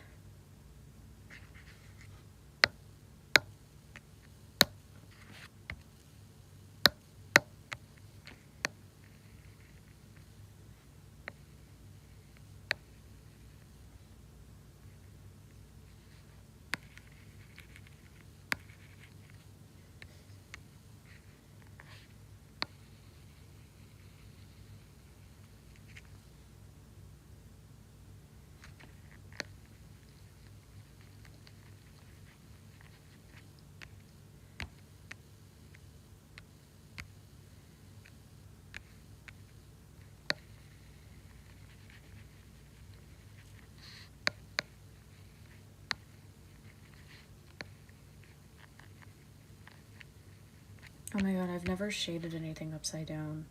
Oh my god, I've never shaded anything upside down.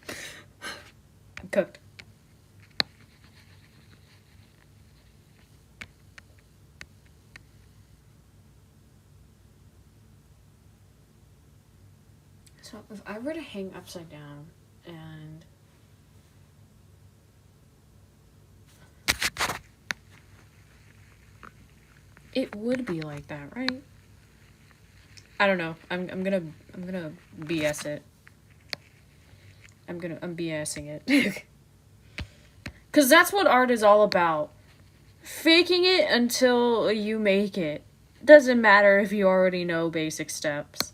I'm cooked. So if I were to hang upside down and it would be like that, right? I don't know. I'm gonna BS it. I'm BSing it. Because that's what art is all about. Faking it until you make it. Doesn't matter if you already know basic steps.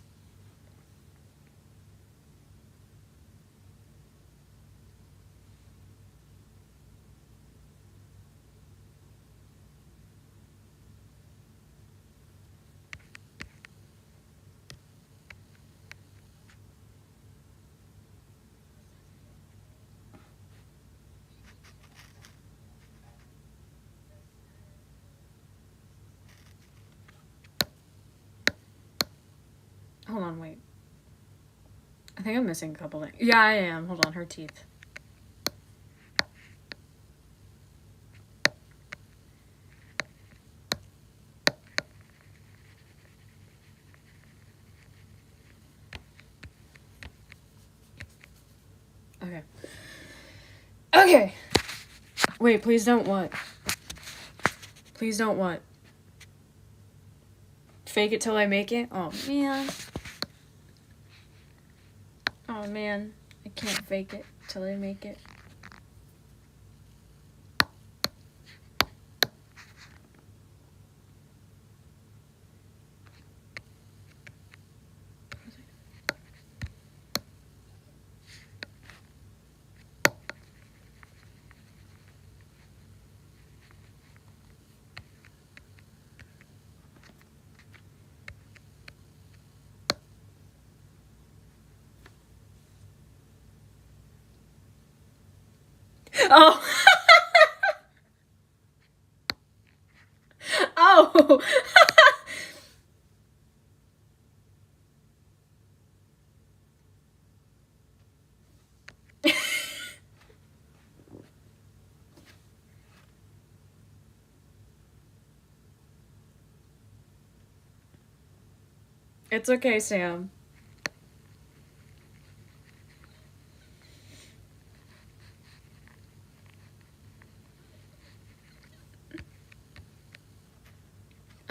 Hold on, wait. I think I'm missing a couple things. Yeah, I am. Hold on, her teeth. Okay. Okay! Wait, please don't what? Please don't what? Fake it till I make it? Oh, man. Oh, man. I can't fake it till I make it. Oh! Oh! It's okay, Sam.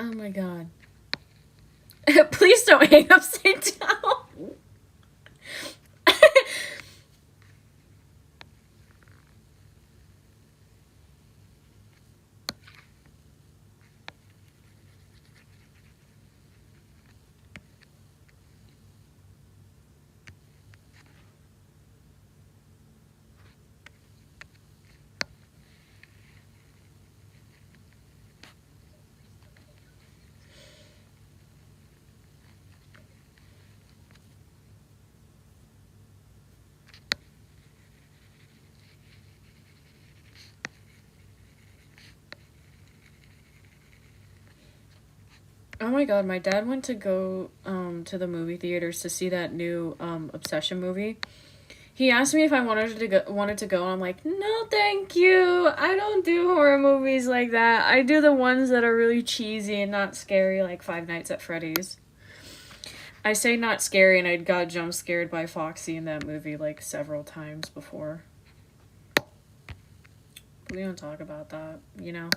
Oh my god. Please don't hang upside down. Oh my god, my dad went to go to the movie theaters to see that new Obsession movie. He asked me if I wanted to go, and I'm like, no, thank you. I don't do horror movies like that. I do the ones that are really cheesy and not scary, like Five Nights at Freddy's. I say not scary, and I got jump scared by Foxy in that movie like several times before. But we don't talk about that, you know?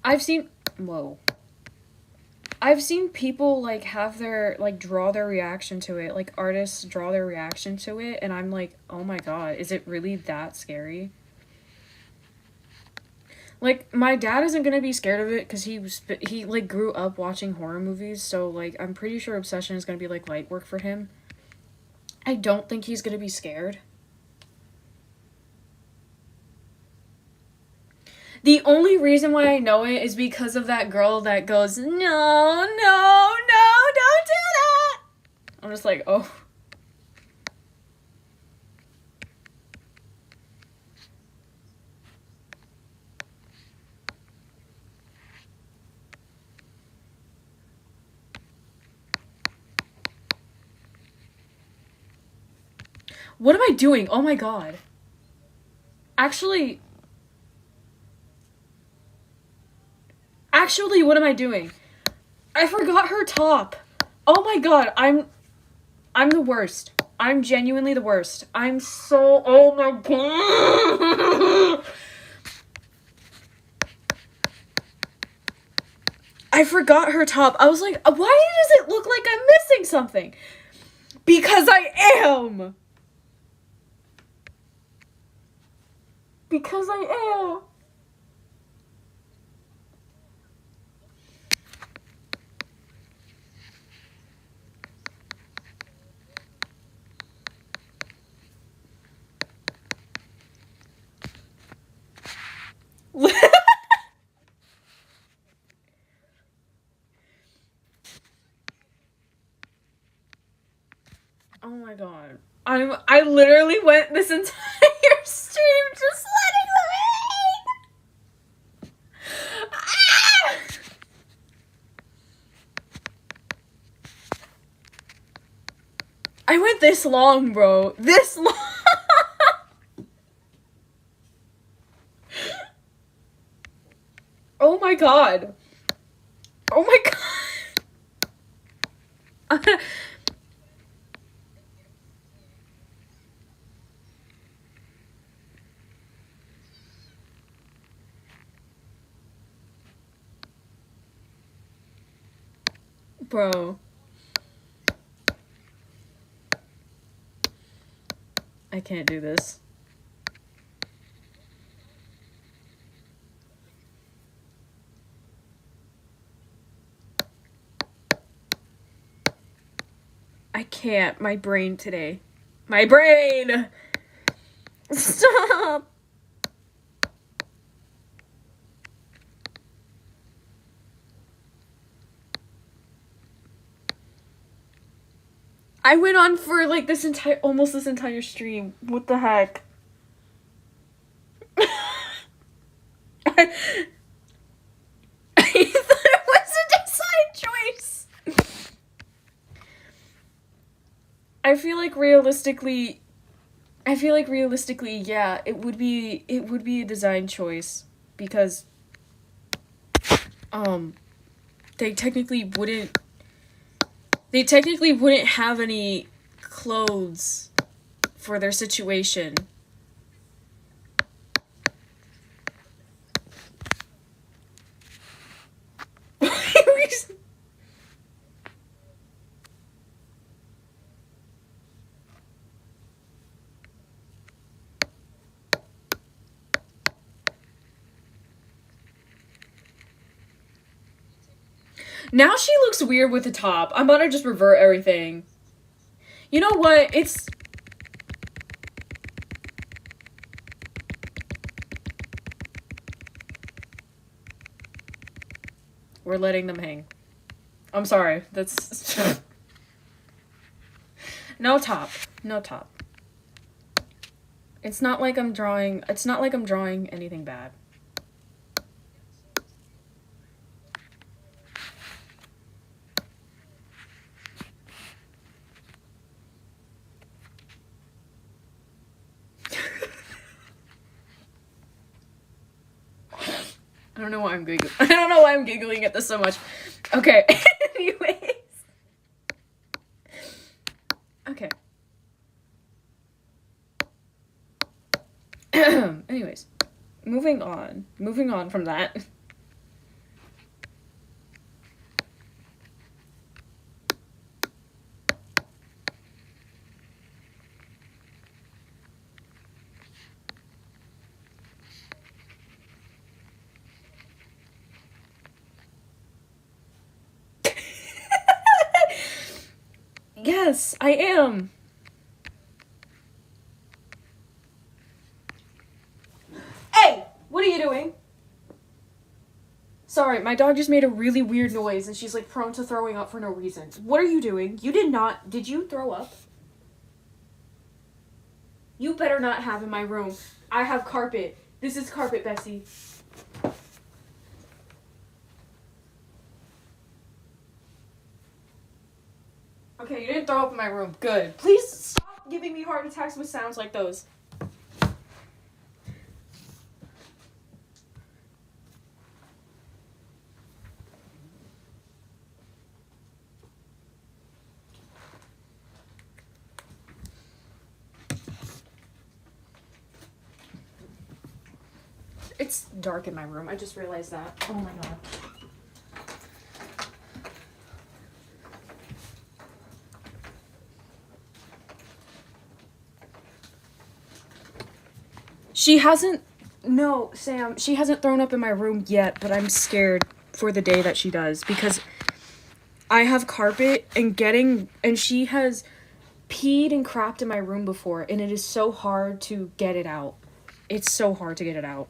I've seen people like have their like draw their reaction to it, like artists draw their reaction to it, and I'm like, oh my god, is it really that scary? Like, my dad isn't gonna be scared of it because he like grew up watching horror movies, so like I'm pretty sure Obsession is gonna be like light work for him. I don't think he's gonna be scared. The only reason why I know it is because of that girl that goes, no, no, no, don't do that. I'm just like, oh. What am I doing? Oh my god. Actually, what am I doing? I forgot her top. Oh my god, I'm the worst. I'm genuinely the worst. I'm so, oh my god. I forgot her top. I was like, why does it look like I'm missing something? Because I am. Because I am. Oh my god. I literally went this entire stream just letting them hang. Ah! I went this long, bro. This long. Oh my god. Oh my god. Bro. I can't do this. I can't. My brain today. My brain! Stop! I went on for like almost this entire stream. What the heck? I thought it was a design choice. I feel like realistically, yeah, it would be a design choice because they technically wouldn't have any clothes for their situation. Now she looks weird with the top. I'm about to just revert everything. You know what? We're letting them hang. I'm sorry. That's... No top. No top. It's not like I'm drawing anything bad. I don't know why I'm giggling. I don't know why I'm giggling at this so much. Okay. Anyways. Okay. Anyways. Moving on from that. Yes, I am. Hey, what are you doing? Sorry, my dog just made a really weird noise and she's like prone to throwing up for no reason. What are you doing? Did you throw up? You better not have in my room. I have carpet. This is carpet, Bessie. Okay, you didn't throw up in my room. Good. Please stop giving me heart attacks with sounds like those. It's dark in my room. I just realized that. Oh my god. No, Sam, she hasn't thrown up in my room yet, but I'm scared for the day that she does because I have carpet and she has peed and crapped in my room before, and it is so hard to get it out. It's so hard to get it out.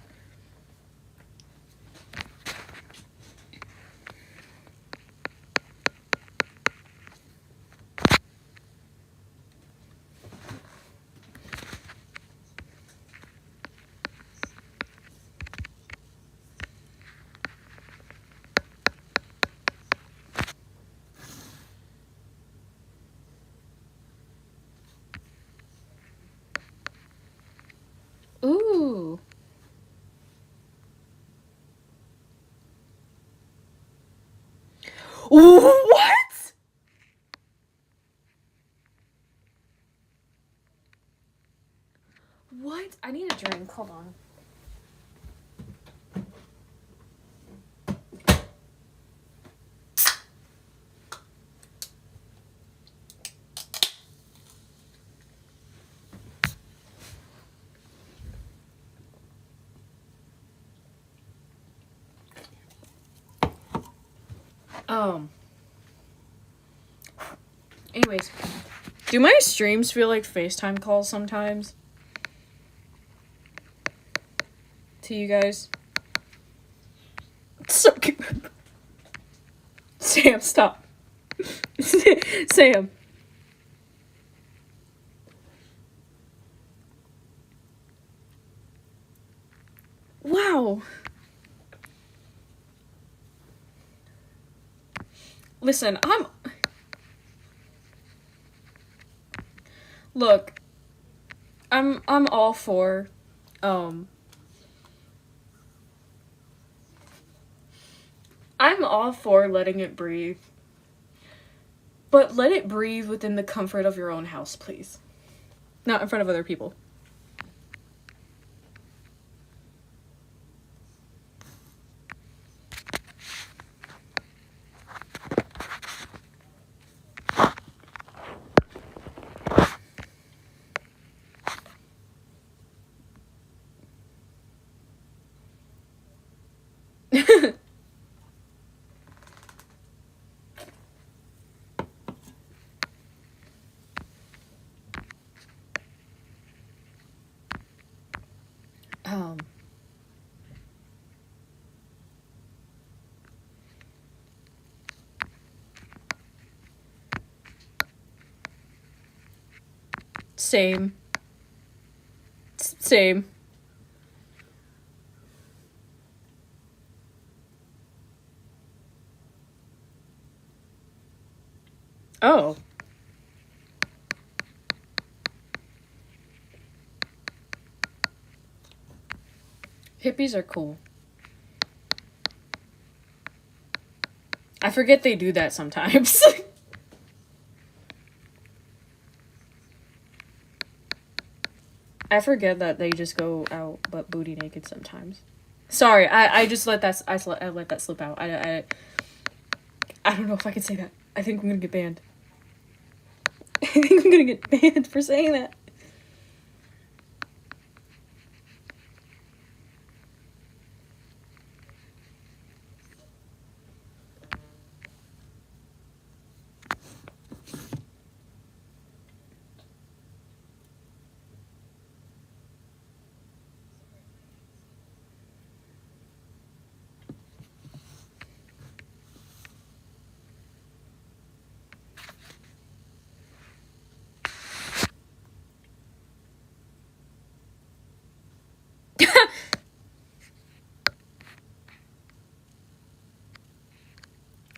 Ooh. What? What? I need a drink. Hold on. Anyways, do my streams feel like FaceTime calls sometimes? To you guys? So Sam, stop. Sam. Wow. Listen, Look, I'm all for I'm all for letting it breathe. But let it breathe within the comfort of your own house, please. Not in front of other people. Same. Same. Oh. Hippies are cool. I forget they do that sometimes. I forget that they just go out but booty naked sometimes. Sorry, I just let that I let that slip out. I don't know if I can say that. I think I'm gonna get banned. I think I'm gonna get banned for saying that.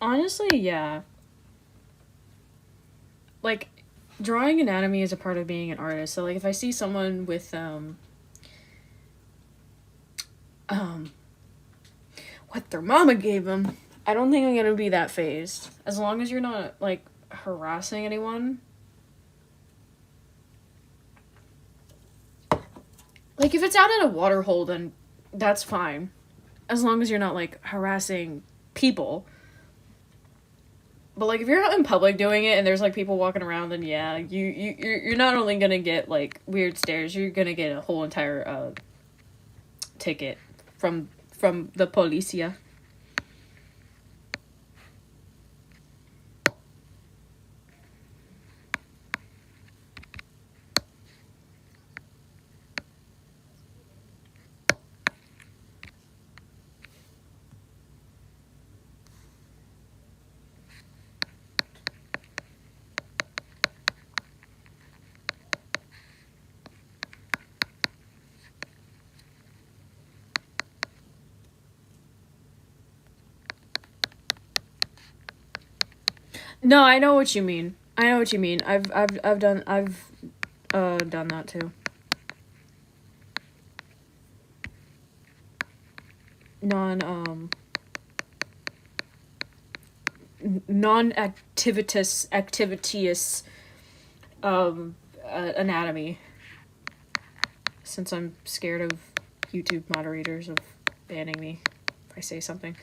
Honestly, yeah. Like, drawing anatomy is a part of being an artist. So like if I see someone with what their mama gave them, I don't think I'm gonna be that phased. As long as you're not like harassing anyone. Like if it's out at a water hole, then that's fine. As long as you're not like harassing people. But like if you're out in public doing it and there's like people walking around, then yeah, you're not only gonna get like weird stares, you're gonna get a whole entire ticket from the policia. No, I know what you mean. I know what you mean. I've done done that too. Non-activitous anatomy, since I'm scared of YouTube moderators of banning me if I say something.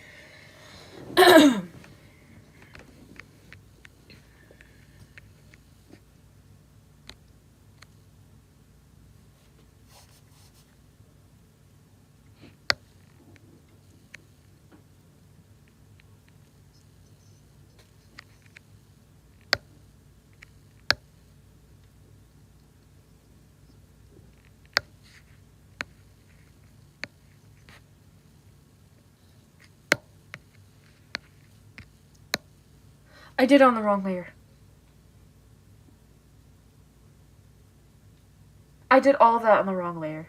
I did on the wrong layer. I did all that on the wrong layer.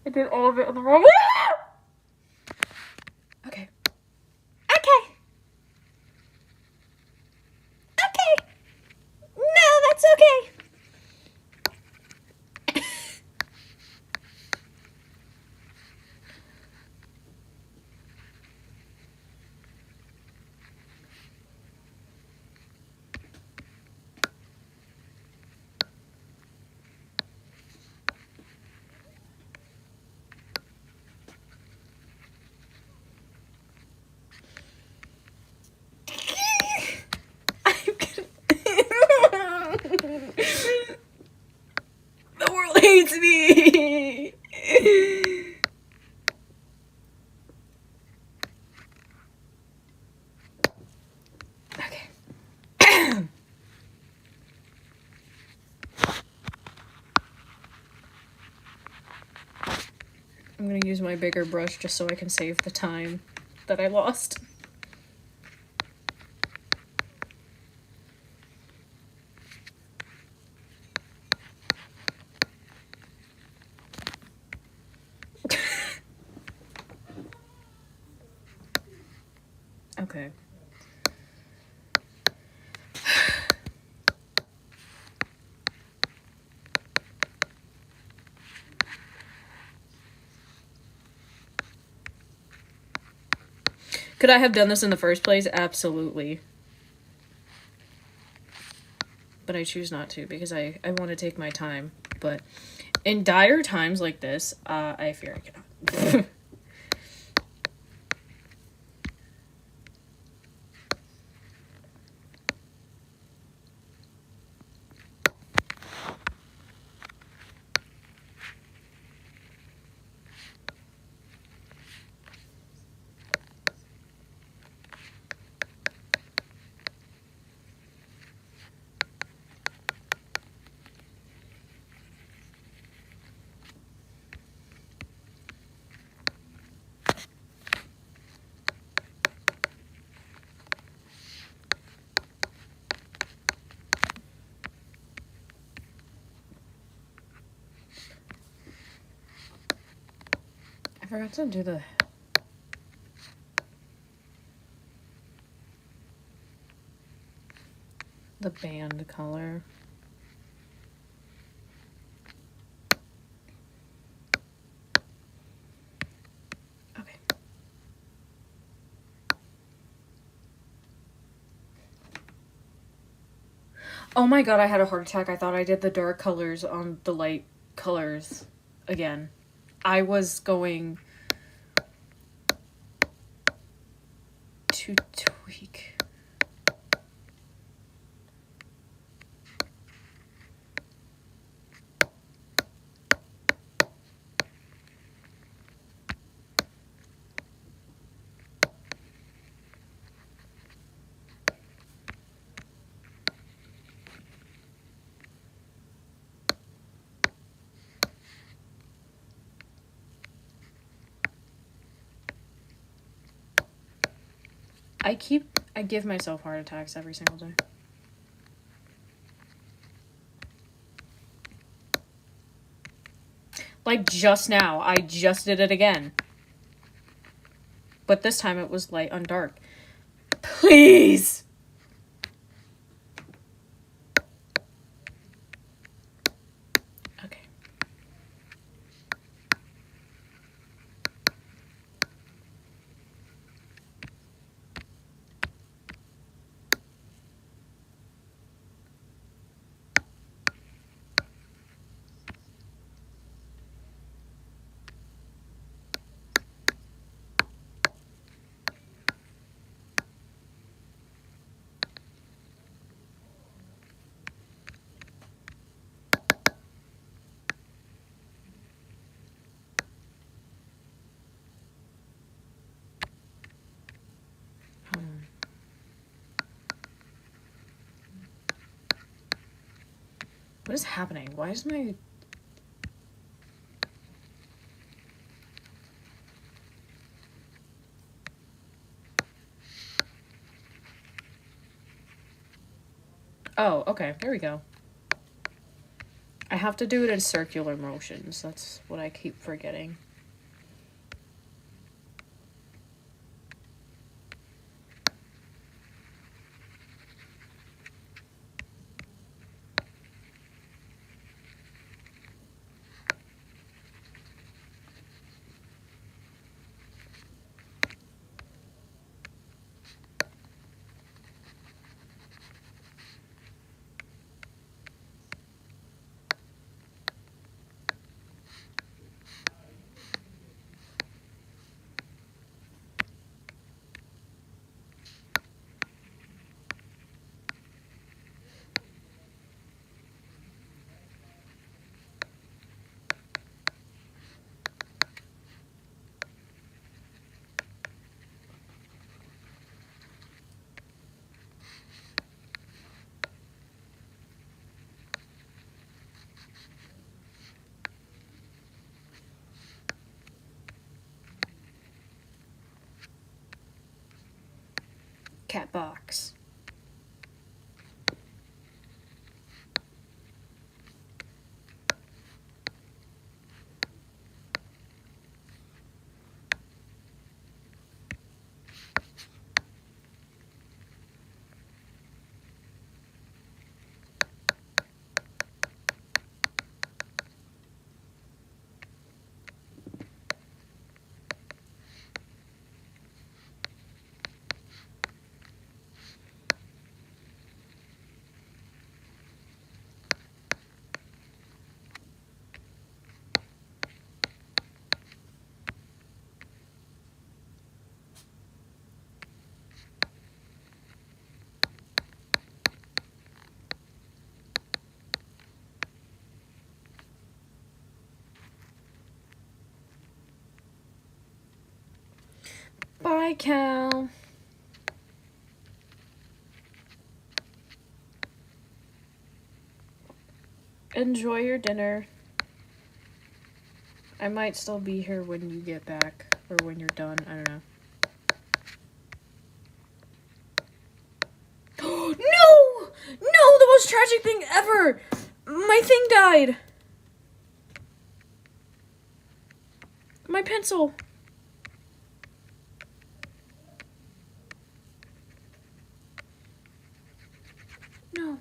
I did all of it on the wrong layer. Okay. Okay. Okay. No, that's okay. The world hates me. Okay. I'm gonna use my bigger brush just so I can save the time that I lost. Okay. Could I have done this in the first place? Absolutely. But I choose not to because I want to take my time. But in dire times like this, I fear I cannot. I forgot to do the... the band color. Okay. Oh my god, I had a heart attack. I thought I did the dark colors on the light colors again. I was going to tweak. I give myself heart attacks every single day. Like just now, I just did it again. But this time it was light on dark. Please! Okay. What is happening? Why is my... Oh, okay. There we go. I have to do it in circular motions. That's what I keep forgetting. Cat box. Bye, Cal. Enjoy your dinner. I might still be here when you get back, or when you're done. I don't know. No! No! The most tragic thing ever! My thing died! My pencil. No.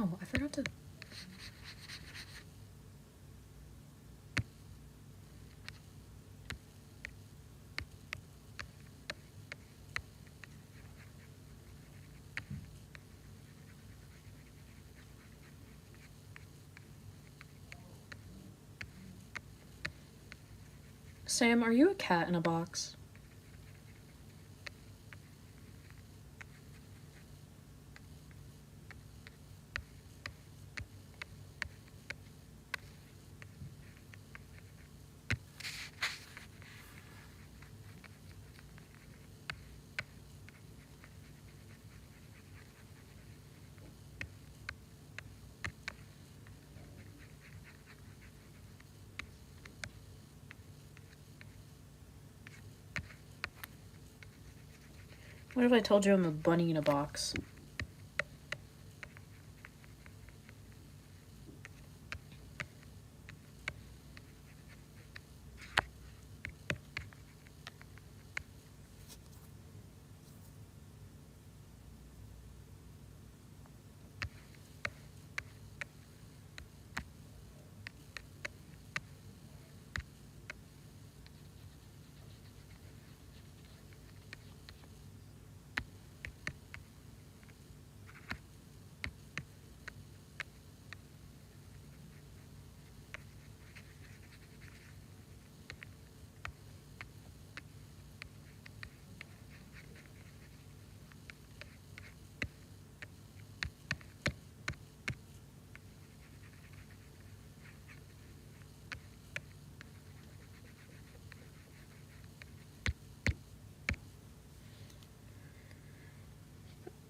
Oh, I forgot to... Sam, are you a cat in a box? What if I told you I'm a bunny in a box?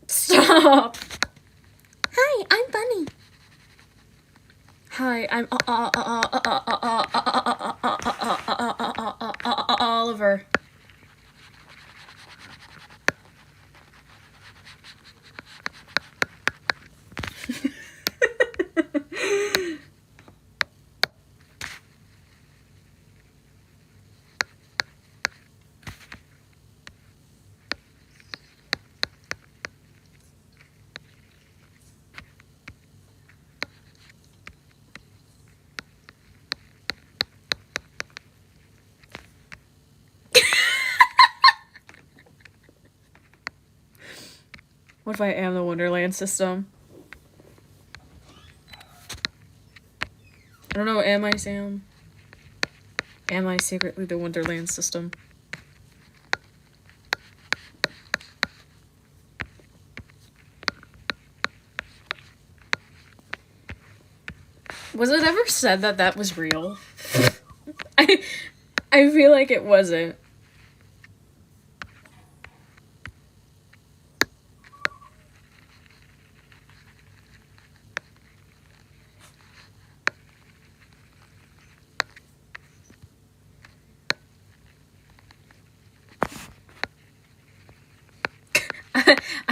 Stop! Hi, I'm Bunny. Hi, I'm Oliver. What if I am the Wonderland system? I don't know, am I, Sam? Am I secretly the Wonderland system? Was it ever said that that was real? I I feel like it wasn't.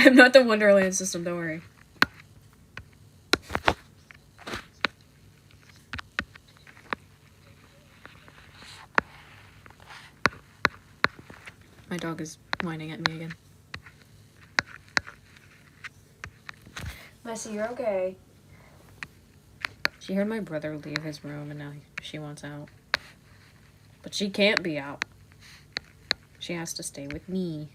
I'm not the Wonderland system, don't worry. My dog is whining at me again. Messi, you're okay. She heard my brother leave his room and now she wants out. But she can't be out. She has to stay with me.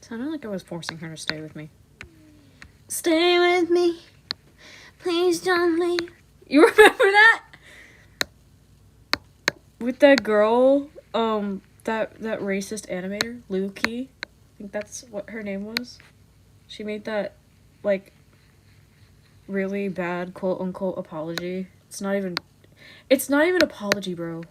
Sounded like I was forcing her to stay with me. Stay with me. Please don't leave. You remember that? With that girl, that racist animator, Luki. I think that's what her name was. She made that, like, really bad quote-unquote apology. It's not even apology, bro.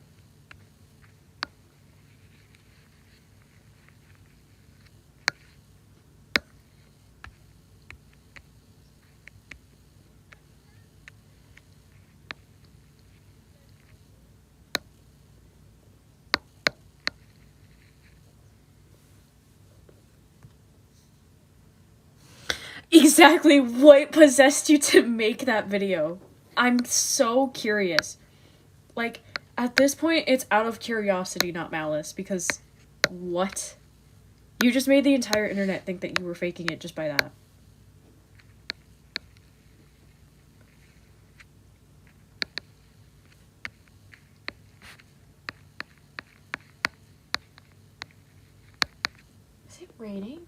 exactly what possessed you to make that video. I'm so curious. Like, at this point, it's out of curiosity, not malice, because what? You just made the entire internet think that you were faking it just by that. Is it raining?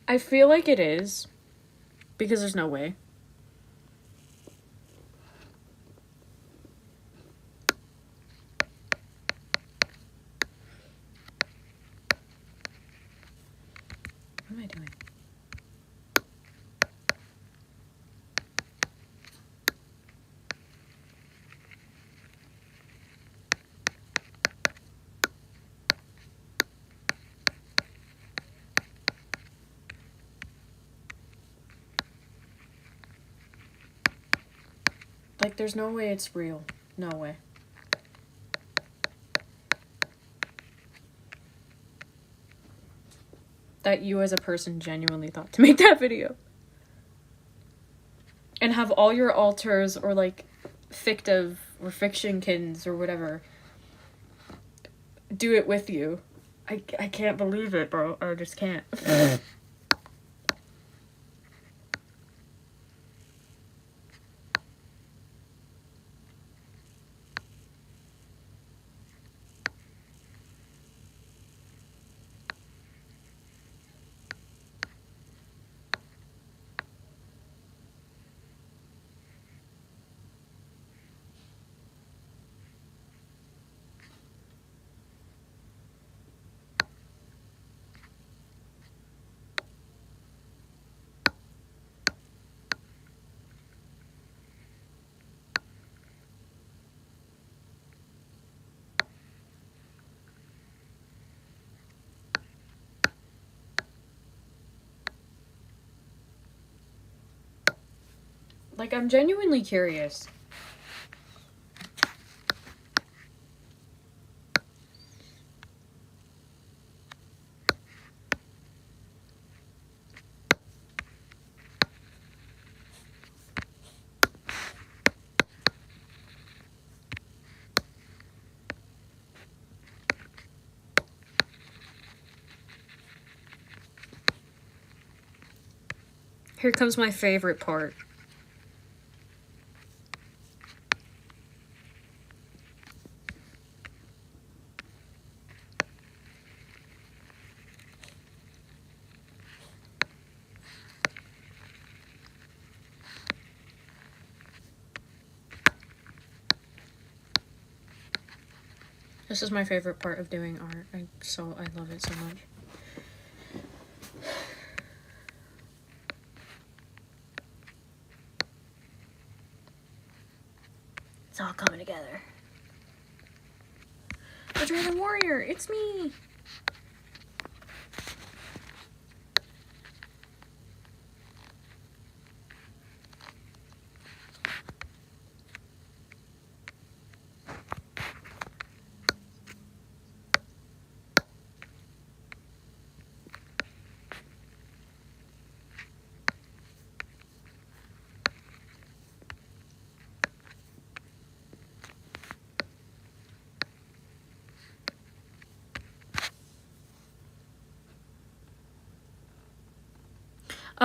I feel like it is, because there's no way. What am I doing? Like, there's no way it's real. No way. That you as a person genuinely thought to make that video. And have all your alters or, like, fictive or fictionkins or whatever do it with you. I can't believe it, bro. I just can't. Like, I'm genuinely curious. Here comes my favorite part. This is my favorite part of doing art. I love it so much. It's all coming together. The Dragon Warrior, it's me!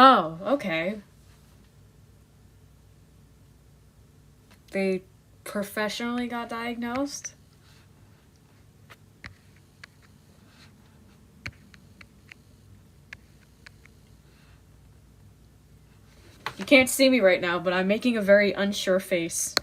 Oh, okay. They professionally got diagnosed? You can't see me right now, but I'm making a very unsure face.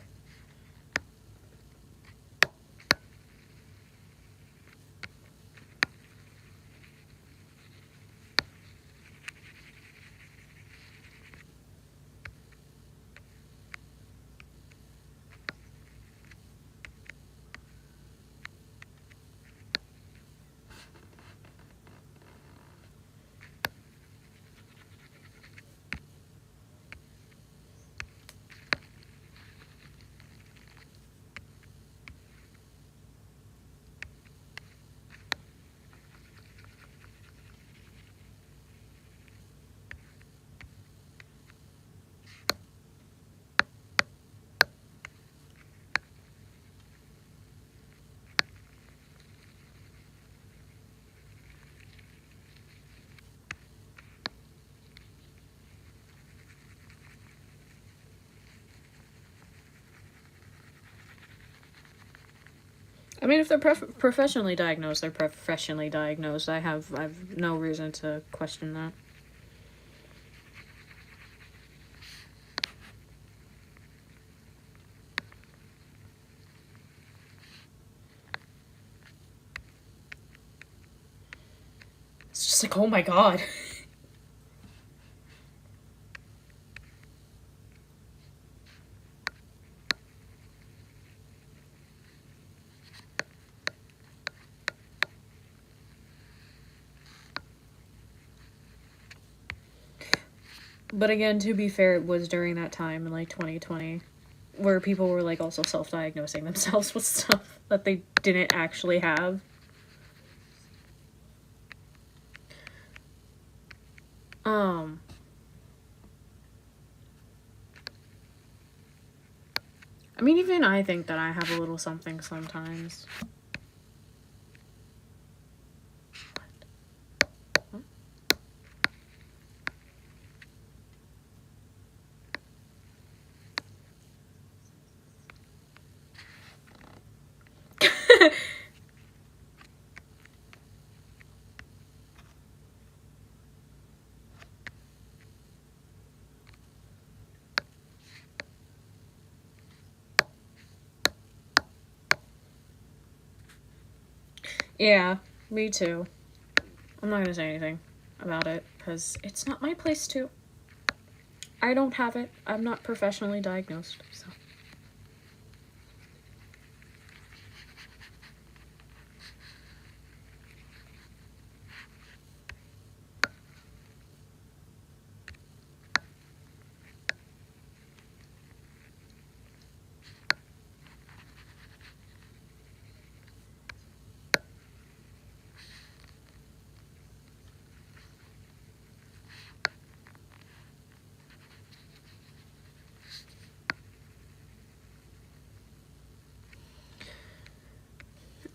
I mean, if they're professionally diagnosed, they're professionally diagnosed. I've no reason to question that. It's just like, oh my god. But again, to be fair, it was during that time in like 2020 where people were like also self-diagnosing themselves with stuff that they didn't actually have. I mean, even I think that I have a little something sometimes. Yeah, me too. I'm not gonna say anything about it because it's not my place to. I don't have it. I'm not professionally diagnosed, so.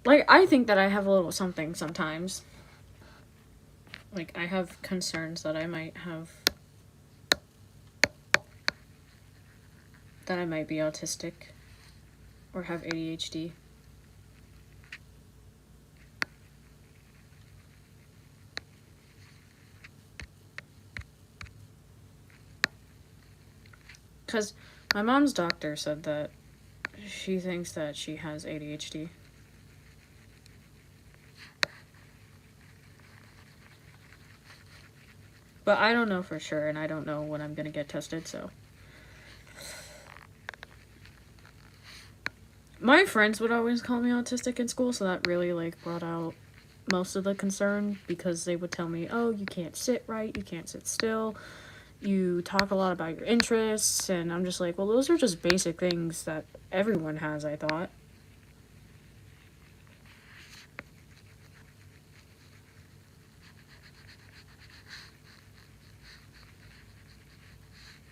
Like, I think that I have a little something sometimes. Like, I have concerns that I might have. That I might be autistic. Or have ADHD. Because my mom's doctor said that she thinks that she has ADHD. But I don't know for sure, and I don't know when I'm gonna get tested, so. My friends would always call me autistic in school, so that really, like, brought out most of the concern, because they would tell me, oh, you can't sit right, you can't sit still, you talk a lot about your interests, and I'm just like, well, those are just basic things that everyone has, I thought.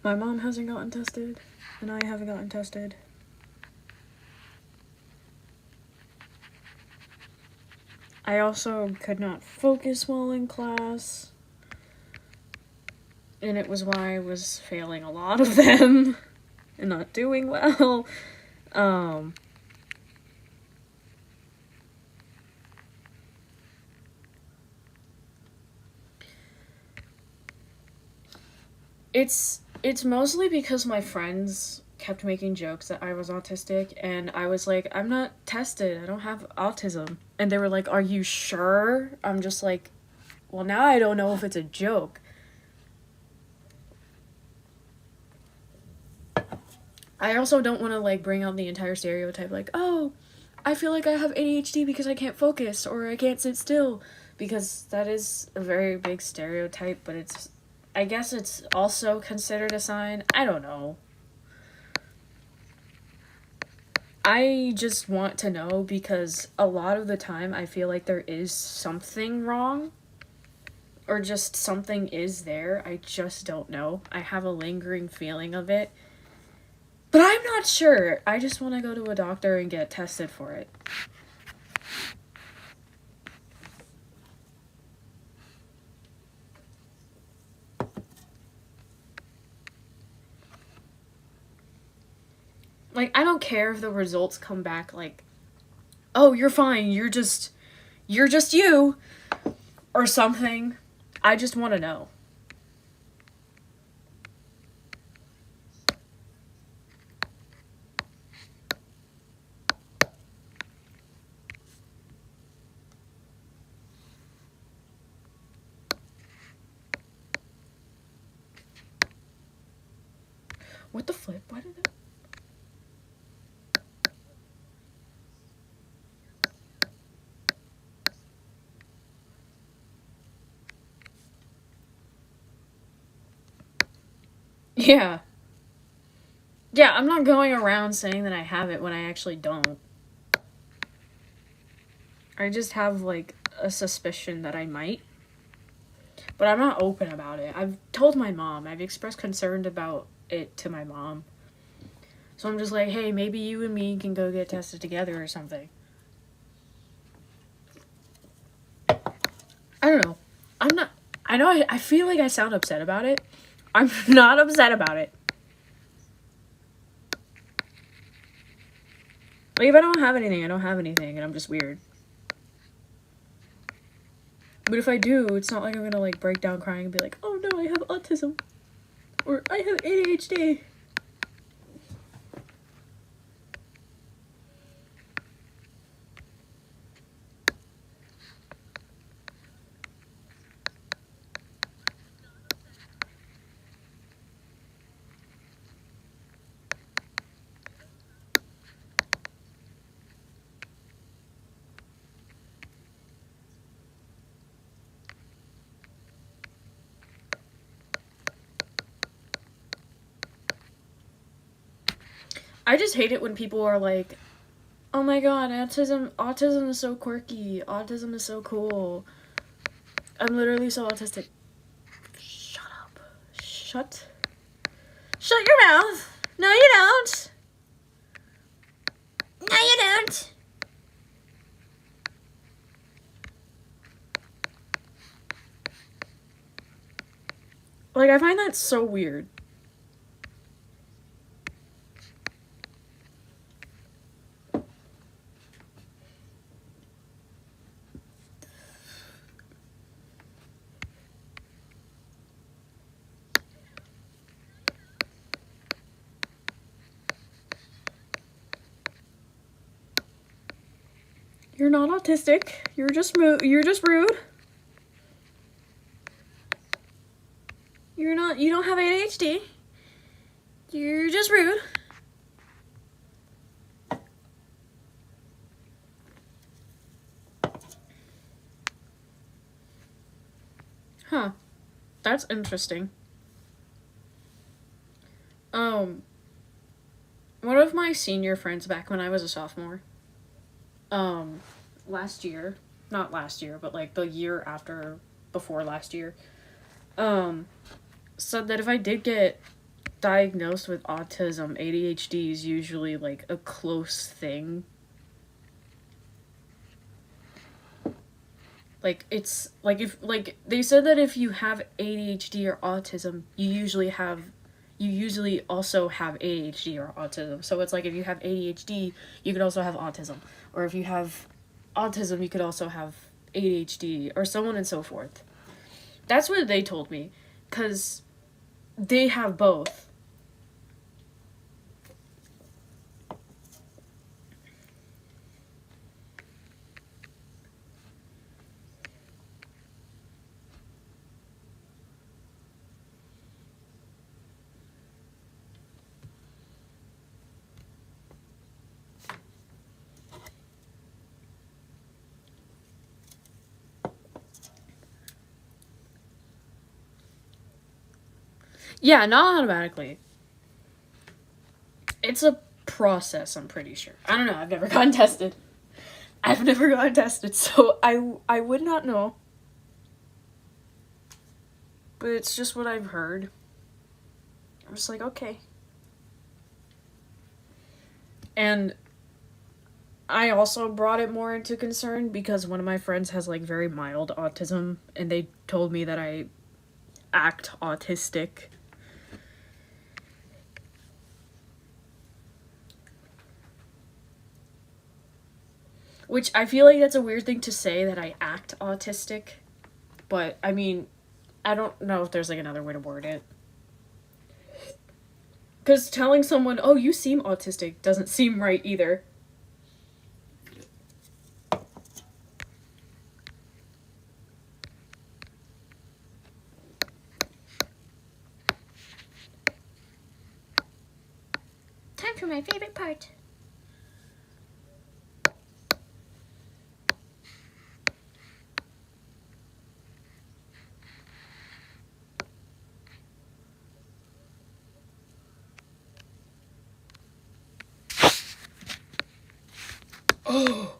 My mom hasn't gotten tested, and I haven't gotten tested. I also could not focus well in class, and it was why I was failing a lot of them and not doing well. It's mostly because my friends kept making jokes that I was autistic, and I was like, I'm not tested, I don't have autism. And they were like, are you sure? I'm just like, well, now I don't know if it's a joke. I also don't want to, like, bring out the entire stereotype, like, oh, I feel like I have ADHD because I can't focus, or I can't sit still, because that is a very big stereotype, but I guess it's also considered a sign. I don't know. I just want to know because a lot of the time I feel like there is something wrong, or just something is there. I just don't know. I have a lingering feeling of it. But I'm not sure. I just want to go to a doctor and get tested for it. Like, I don't care if the results come back like, oh, you're fine, you're just you, or something. I just want to know. What the flip? Why did that? Yeah. Yeah, I'm not going around saying that I have it when I actually don't. I just have, like, a suspicion that I might. But I'm not open about it. I've told my mom. I've expressed concern about it to my mom. So I'm just like, hey, maybe you and me can go get tested together or something. I don't know. I'm not... I know I feel like I sound upset about it. I'm not upset about it. Like, if I don't have anything, I don't have anything, and I'm just weird. But if I do, it's not like I'm gonna, like, break down crying and be like, oh no, I have autism. Or I have ADHD. I just hate it when people are like, oh my god, autism is so quirky. Autism is so cool. I'm literally so autistic. Shut up. Shut your mouth. No, you don't. No, you don't. Like, I find that so weird. You're not autistic. You're just rude. You don't have ADHD. You're just rude. Huh. That's interesting. One of my senior friends back when I was a sophomore, last year, not last year, but like the year before last year, said that if I did get diagnosed with autism, ADHD is usually like a close thing. Like, it's like, if like they said that if you have ADHD or autism, you usually also have ADHD or autism. So it's like, if you have ADHD, you could also have autism, or if you have autism, you could also have ADHD, or so on and so forth. That's what they told me, because they have both. Yeah, not automatically. It's a process, I'm pretty sure. I don't know, I've never gotten tested. So I would not know. But it's just what I've heard. I'm just like, okay. And I also brought it more into concern because one of my friends has, like, very mild autism, and they told me that I act autistic. Which I feel like that's a weird thing to say, that I act autistic. But, I mean, I don't know if there's, like, another way to word it. Because telling someone, oh, you seem autistic, doesn't seem right either. Time for my favorite part. Oh.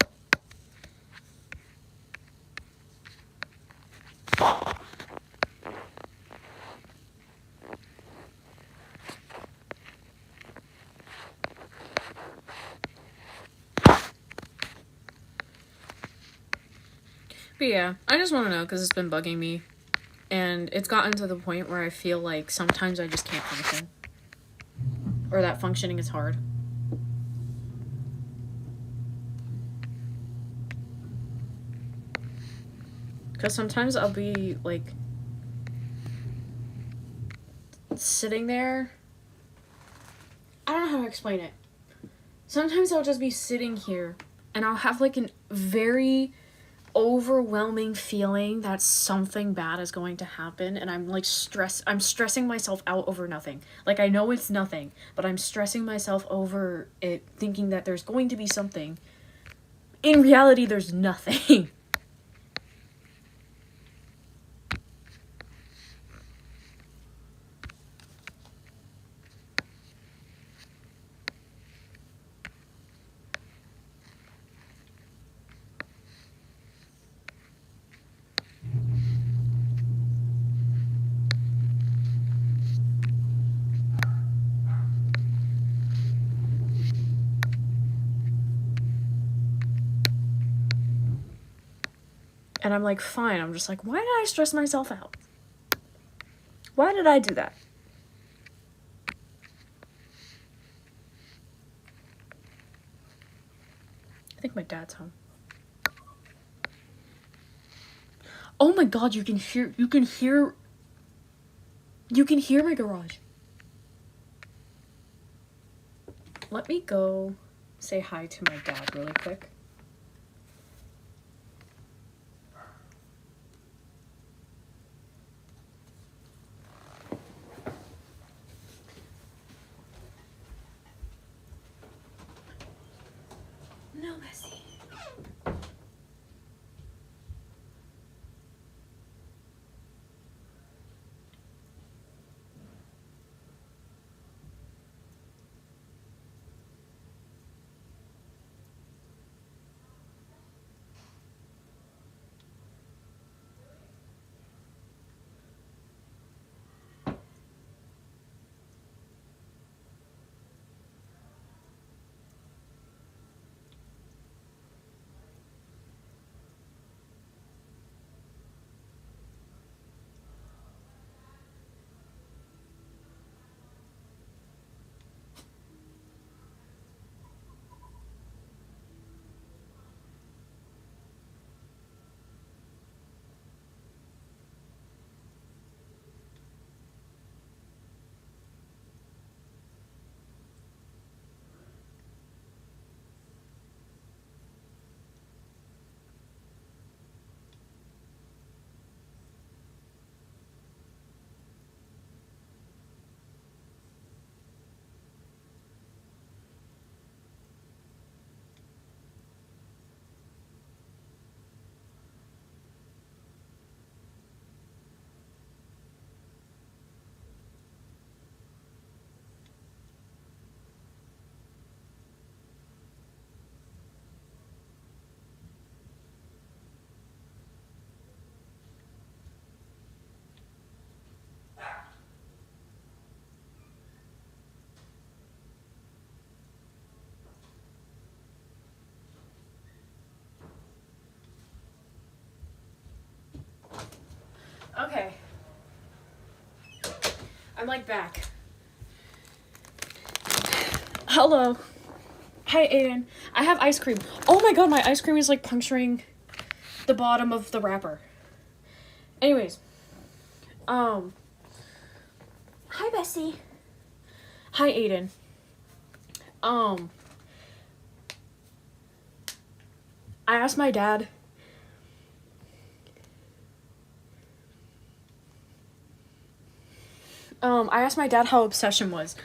But yeah, I just want to know because it's been bugging me. And it's gotten to the point where I feel like sometimes I just can't function. Or that functioning is hard. Because sometimes I'll be, like, sitting there. I don't know how to explain it. Sometimes I'll just be sitting here and I'll have, like, a very overwhelming feeling that something bad is going to happen, and I'm, like, I'm stressing myself out over nothing. Like, I know it's nothing, but I'm stressing myself over it, thinking that there's going to be something. In reality, there's nothing. And I'm like, fine. I'm just like, why did I stress myself out? Why did I do that? I think my dad's home. Oh my god, you can hear my garage. Let me go say hi to my dad really quick. No, Bessie. Okay. I'm like back. Hello. Hi, Aiden. I have ice cream. Oh my god, my ice cream is like puncturing the bottom of the wrapper. Anyways. Hi, Bessie. Hi, Aiden. I asked my dad. I asked my dad how Obsession was.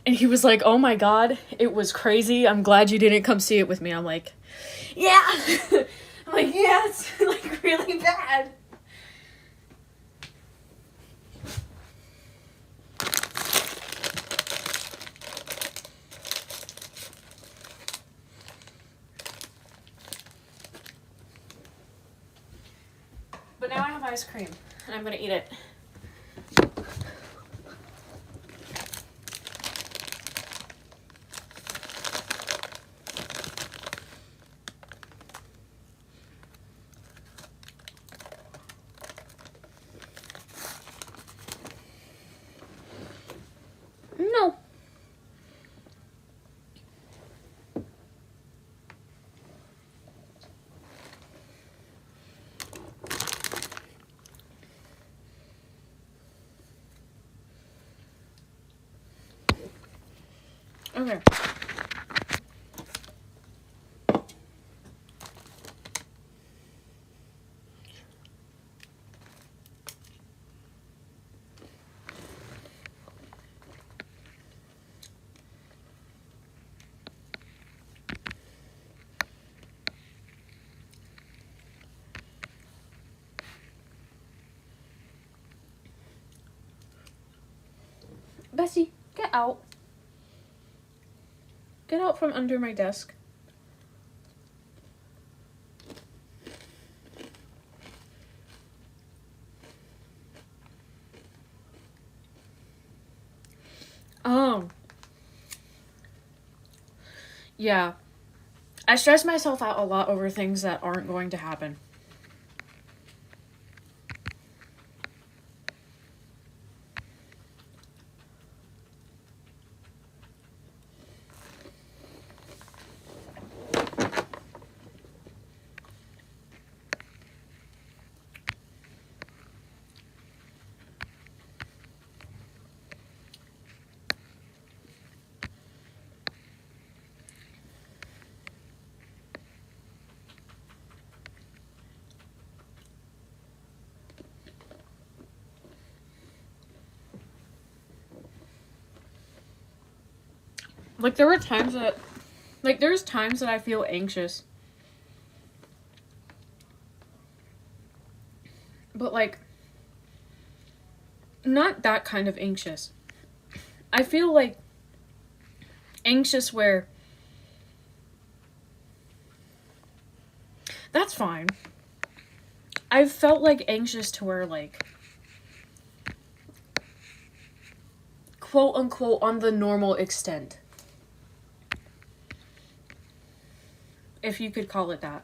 And he was like, oh my god, it was crazy. I'm glad you didn't come see it with me. I'm like, yeah. I'm like, yeah, it's like really bad. But now I have ice cream, and I'm gonna eat it. No. Okay. Bessie, get out. Get out from under my desk. Yeah. I stress myself out a lot over things that aren't going to happen. Like, there's times that I feel anxious. But, like, not that kind of anxious. I feel, like, anxious where... That's fine. I've felt, like, anxious to where, like... quote-unquote, on the normal extent. If you could call it that.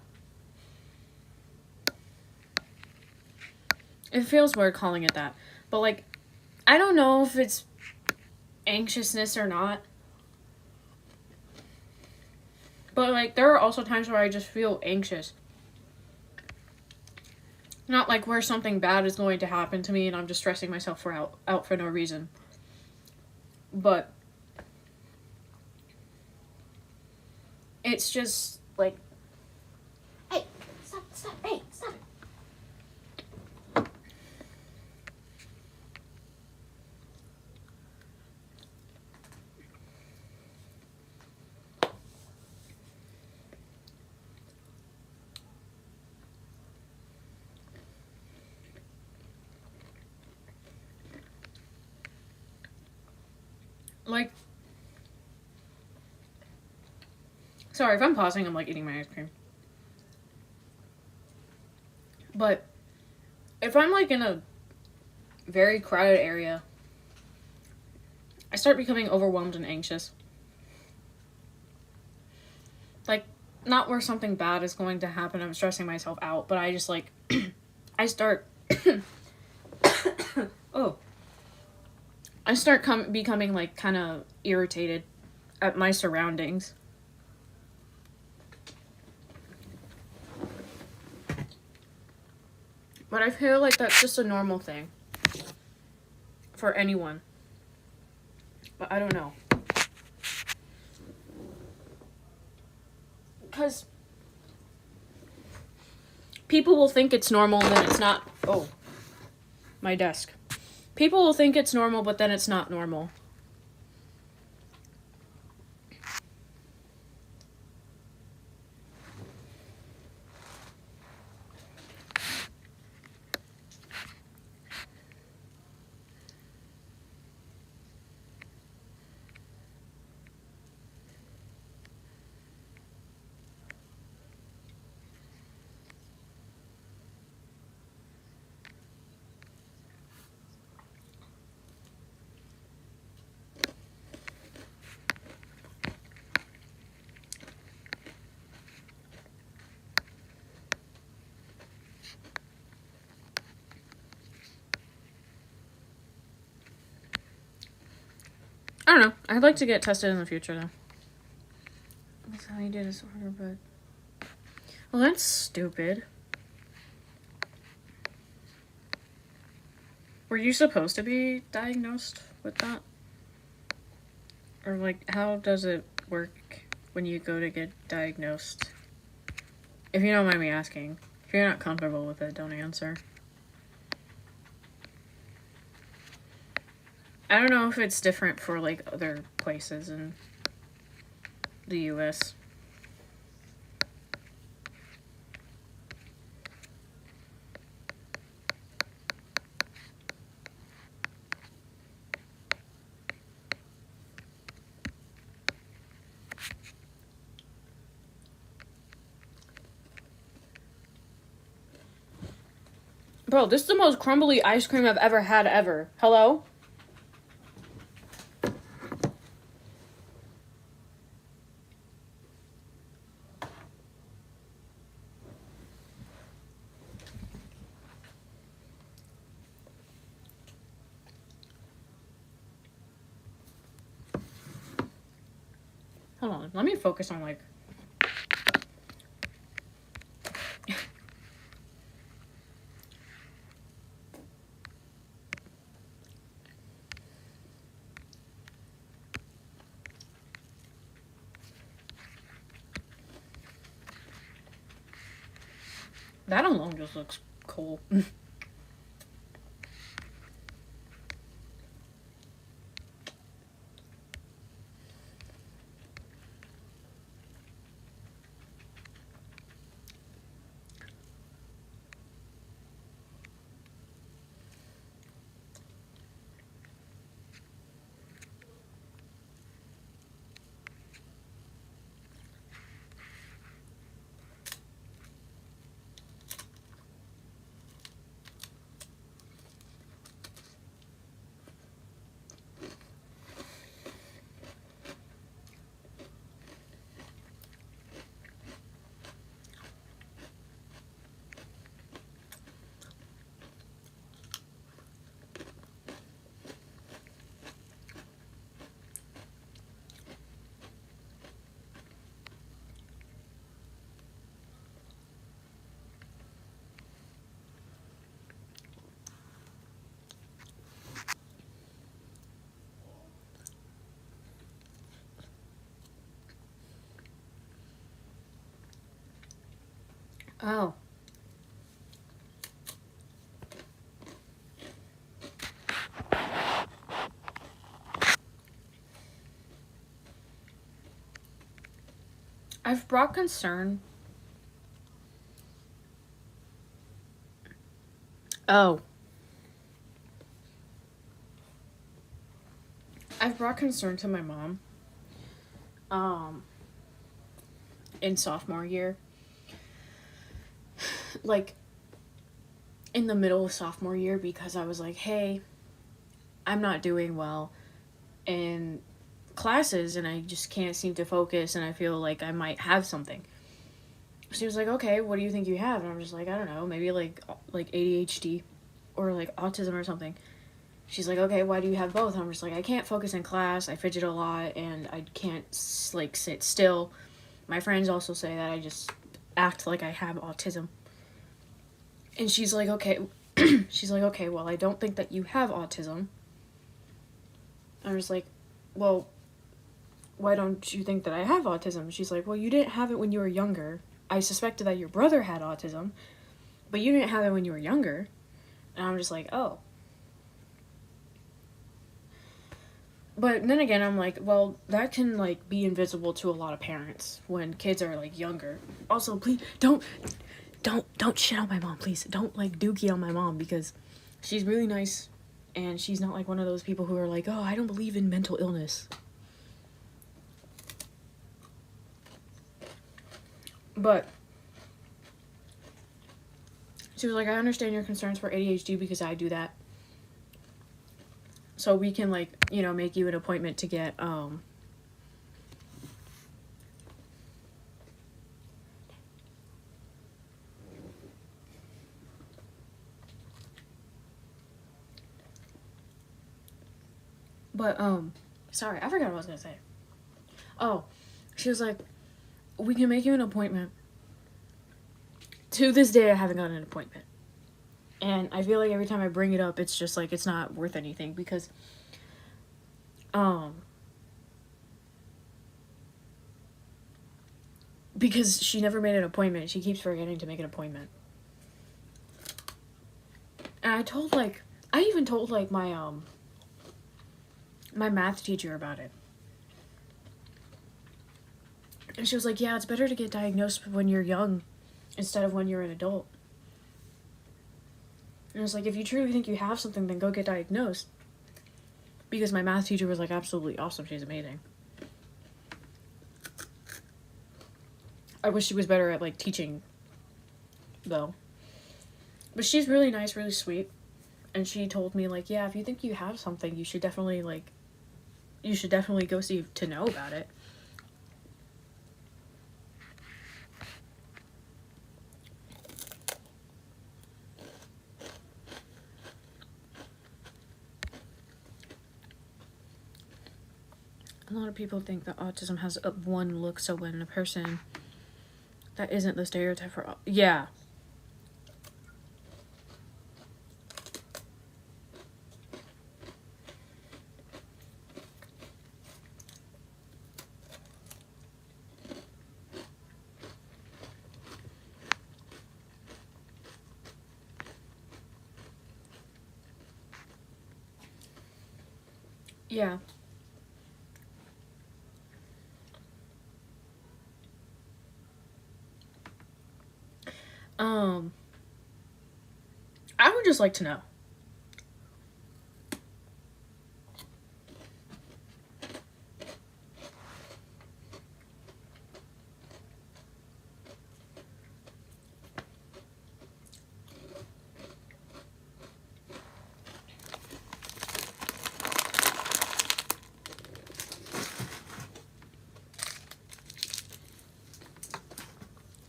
It feels weird calling it that. But, like, I don't know if it's anxiousness or not. But, like, there are also times where I just feel anxious. Not like where something bad is going to happen to me and I'm just stressing myself out for no reason. But it's just, like... Hey, stop, hey, stop. Like, sorry, if I'm pausing, I'm, like, eating my ice cream. But if I'm, like, in a very crowded area, I start becoming overwhelmed and anxious. Like, not where something bad is going to happen, I'm stressing myself out, but I just, like, I start... oh. I start becoming, like, kind of irritated at my surroundings. But I feel like that's just a normal thing for anyone. But I don't know. Because people will think it's normal and then it's not. Oh, my desk. People will think it's normal, but then it's not normal. I don't know. I'd like to get tested in the future, though. That's how you did disorder, but... Well, that's stupid. Were you supposed to be diagnosed with that? Or, like, how does it work when you go to get diagnosed? If you don't mind me asking. If you're not comfortable with it, don't answer. I don't know if it's different for, like, other places in the US. Bro, this is the most crumbly ice cream I've ever had ever. Hello? Hold on, let me focus on, like... That alone just looks cool. Oh. I've brought concern. Oh. I've brought concern to my mom. In sophomore year. Like, in the middle of sophomore year, because I was like, hey, I'm not doing well in classes and I just can't seem to focus and I feel like I might have something. She was like, okay, what do you think you have? And I'm just like, I don't know, maybe like ADHD or like autism or something. She's like, okay, why do you have both? And I'm just like, I can't focus in class, I fidget a lot, and I can't like sit still. My friends also say that I just act like I have autism. And she's like, okay. She's like, okay, well, I don't think that you have autism. I was like, well, why don't you think that I have autism? She's like, well, you didn't have it when you were younger. I suspected that your brother had autism, but you didn't have it when you were younger. And I'm just like, oh. But then again, I'm like, well, that can, like, be invisible to a lot of parents when kids are, like, younger. Also, please, don't shit on my mom, please. Don't, like, dookie on my mom, because she's really nice, and she's not, like, one of those people who are like, oh, I don't believe in mental illness. But she was like, I understand your concerns for ADHD because I do that. So we can, like, you know, make you an appointment to get, But, sorry, I forgot what I was gonna say. Oh, she was like, we can make you an appointment. To this day, I haven't gotten an appointment. And I feel like every time I bring it up, it's just like, it's not worth anything because, because she never made an appointment. She keeps forgetting to make an appointment. And I even told, like, my math teacher about it. And she was like, yeah, it's better to get diagnosed when you're young instead of when you're an adult. And I was like, if you truly think you have something, then go get diagnosed. Because my math teacher was, like, absolutely awesome. She's amazing. I wish she was better at, like, teaching, though. But she's really nice, really sweet. And she told me, like, yeah, if you think you have something, you should definitely go see to know about it. A lot of people think that autism has a one look, so when a person that isn't the stereotype for... Yeah. Yeah. I would just like to know.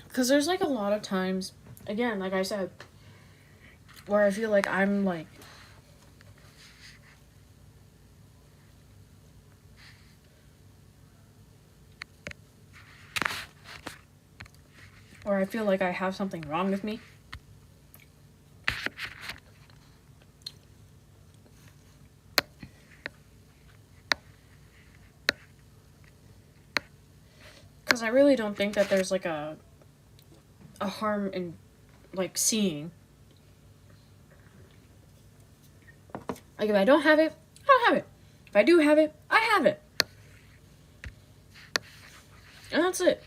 Because there's, like, a lot of times, again, like I said, where I feel like I'm, like, or I feel like I have something wrong with me. Because I really don't think that there's, like, a harm in, like, seeing. Like, if I don't have it, I don't have it. If I do have it, I have it. And that's it.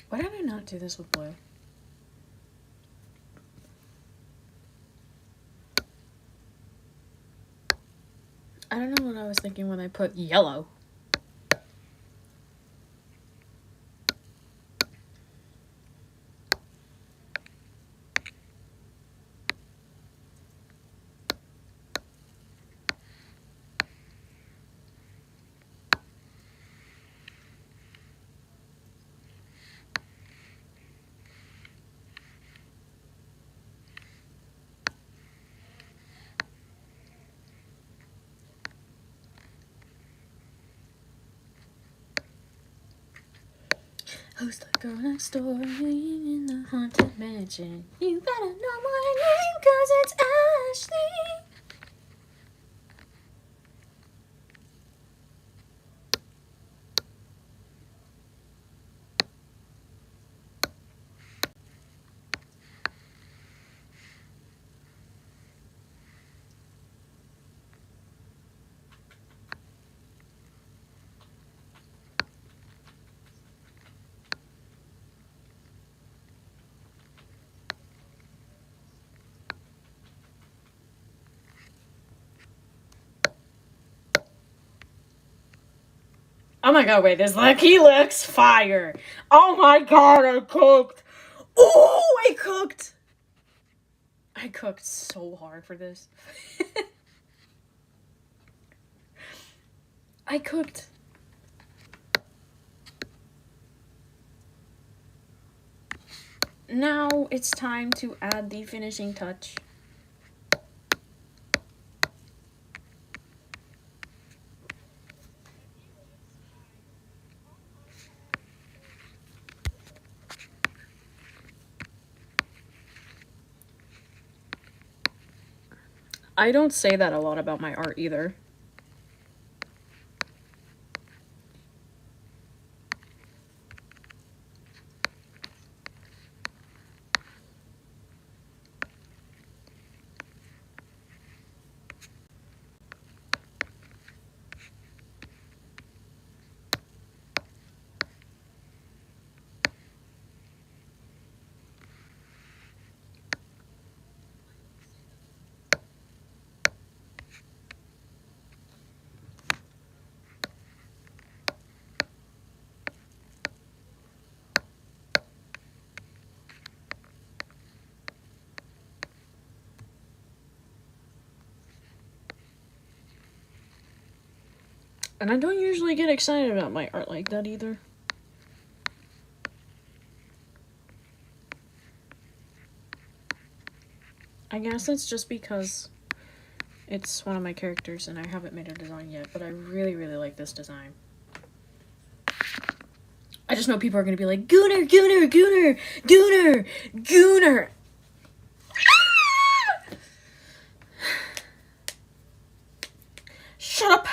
Why did I not do this with blue? I don't know what I was thinking when I put yellow. Who's the girl next door in the haunted mansion? You better know my name, 'cause it's Ashley. Oh my god, wait, this he looks fire. Oh my god, I cooked. Oh, I cooked. I cooked so hard for this. I cooked. Now it's time to add the finishing touch. I don't say that a lot about my art either. And I don't usually get excited about my art like that either. I guess it's just because it's one of my characters and I haven't made a design yet, but I really, really like this design. I just know people are gonna be like, Gooner, Gooner, Gooner, Gooner, Gooner. Shut up.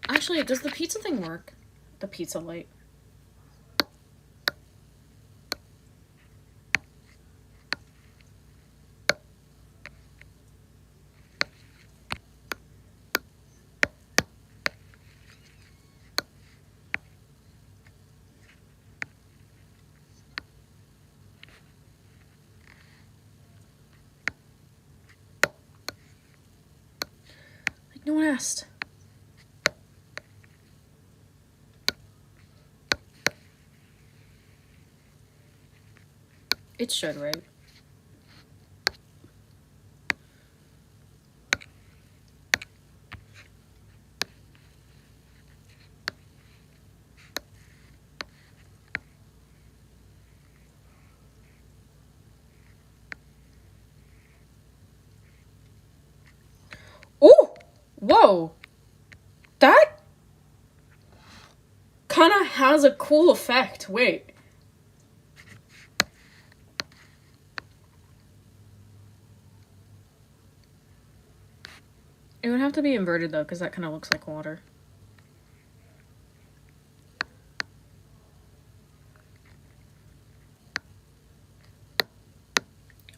Actually, does the pizza thing work? The pizza light. Like, no one asked. It should, right? Ooh! Whoa! That kind of has a cool effect. Wait. It would have to be inverted though, because that kind of looks like water.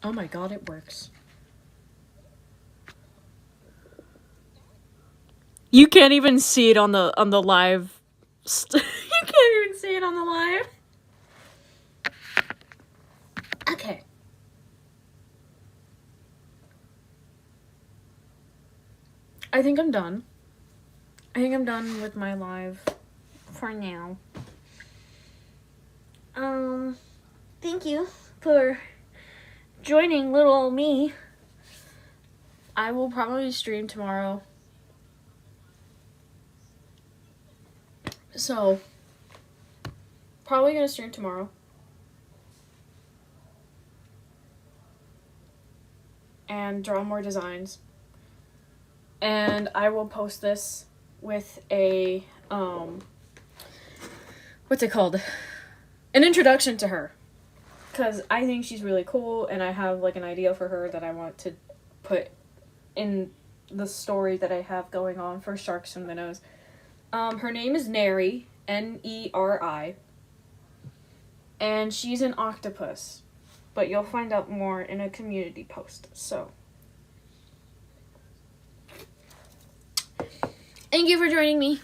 Oh my god, it works. You can't even see it on the live. You can't even see it on the live. Okay. I think I'm done. I think I'm done with my live for now. Thank you for joining little old me. I will probably stream tomorrow. So, probably gonna stream tomorrow. And draw more designs. And I will post this with a, what's it called? An introduction to her. Because I think she's really cool, and I have, like, an idea for her that I want to put in the story that I have going on for Sharks and Minnows. Her name is Neri, Neri, and she's an octopus. But you'll find out more in a community post, so. Thank you for joining me.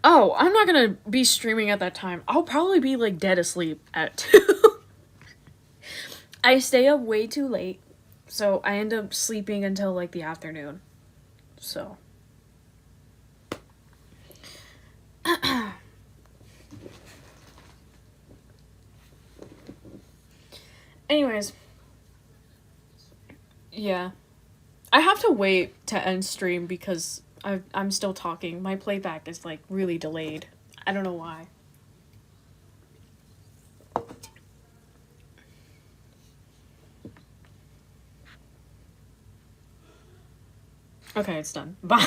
Oh, I'm not gonna be streaming at that time. I'll probably be, like, dead asleep at 2. I stay up way too late, so I end up sleeping until, like, the afternoon. So. Anyways. Yeah. I have to wait to end stream because I'm still talking. My playback is, like, really delayed. I don't know why. Okay, it's done. Bye.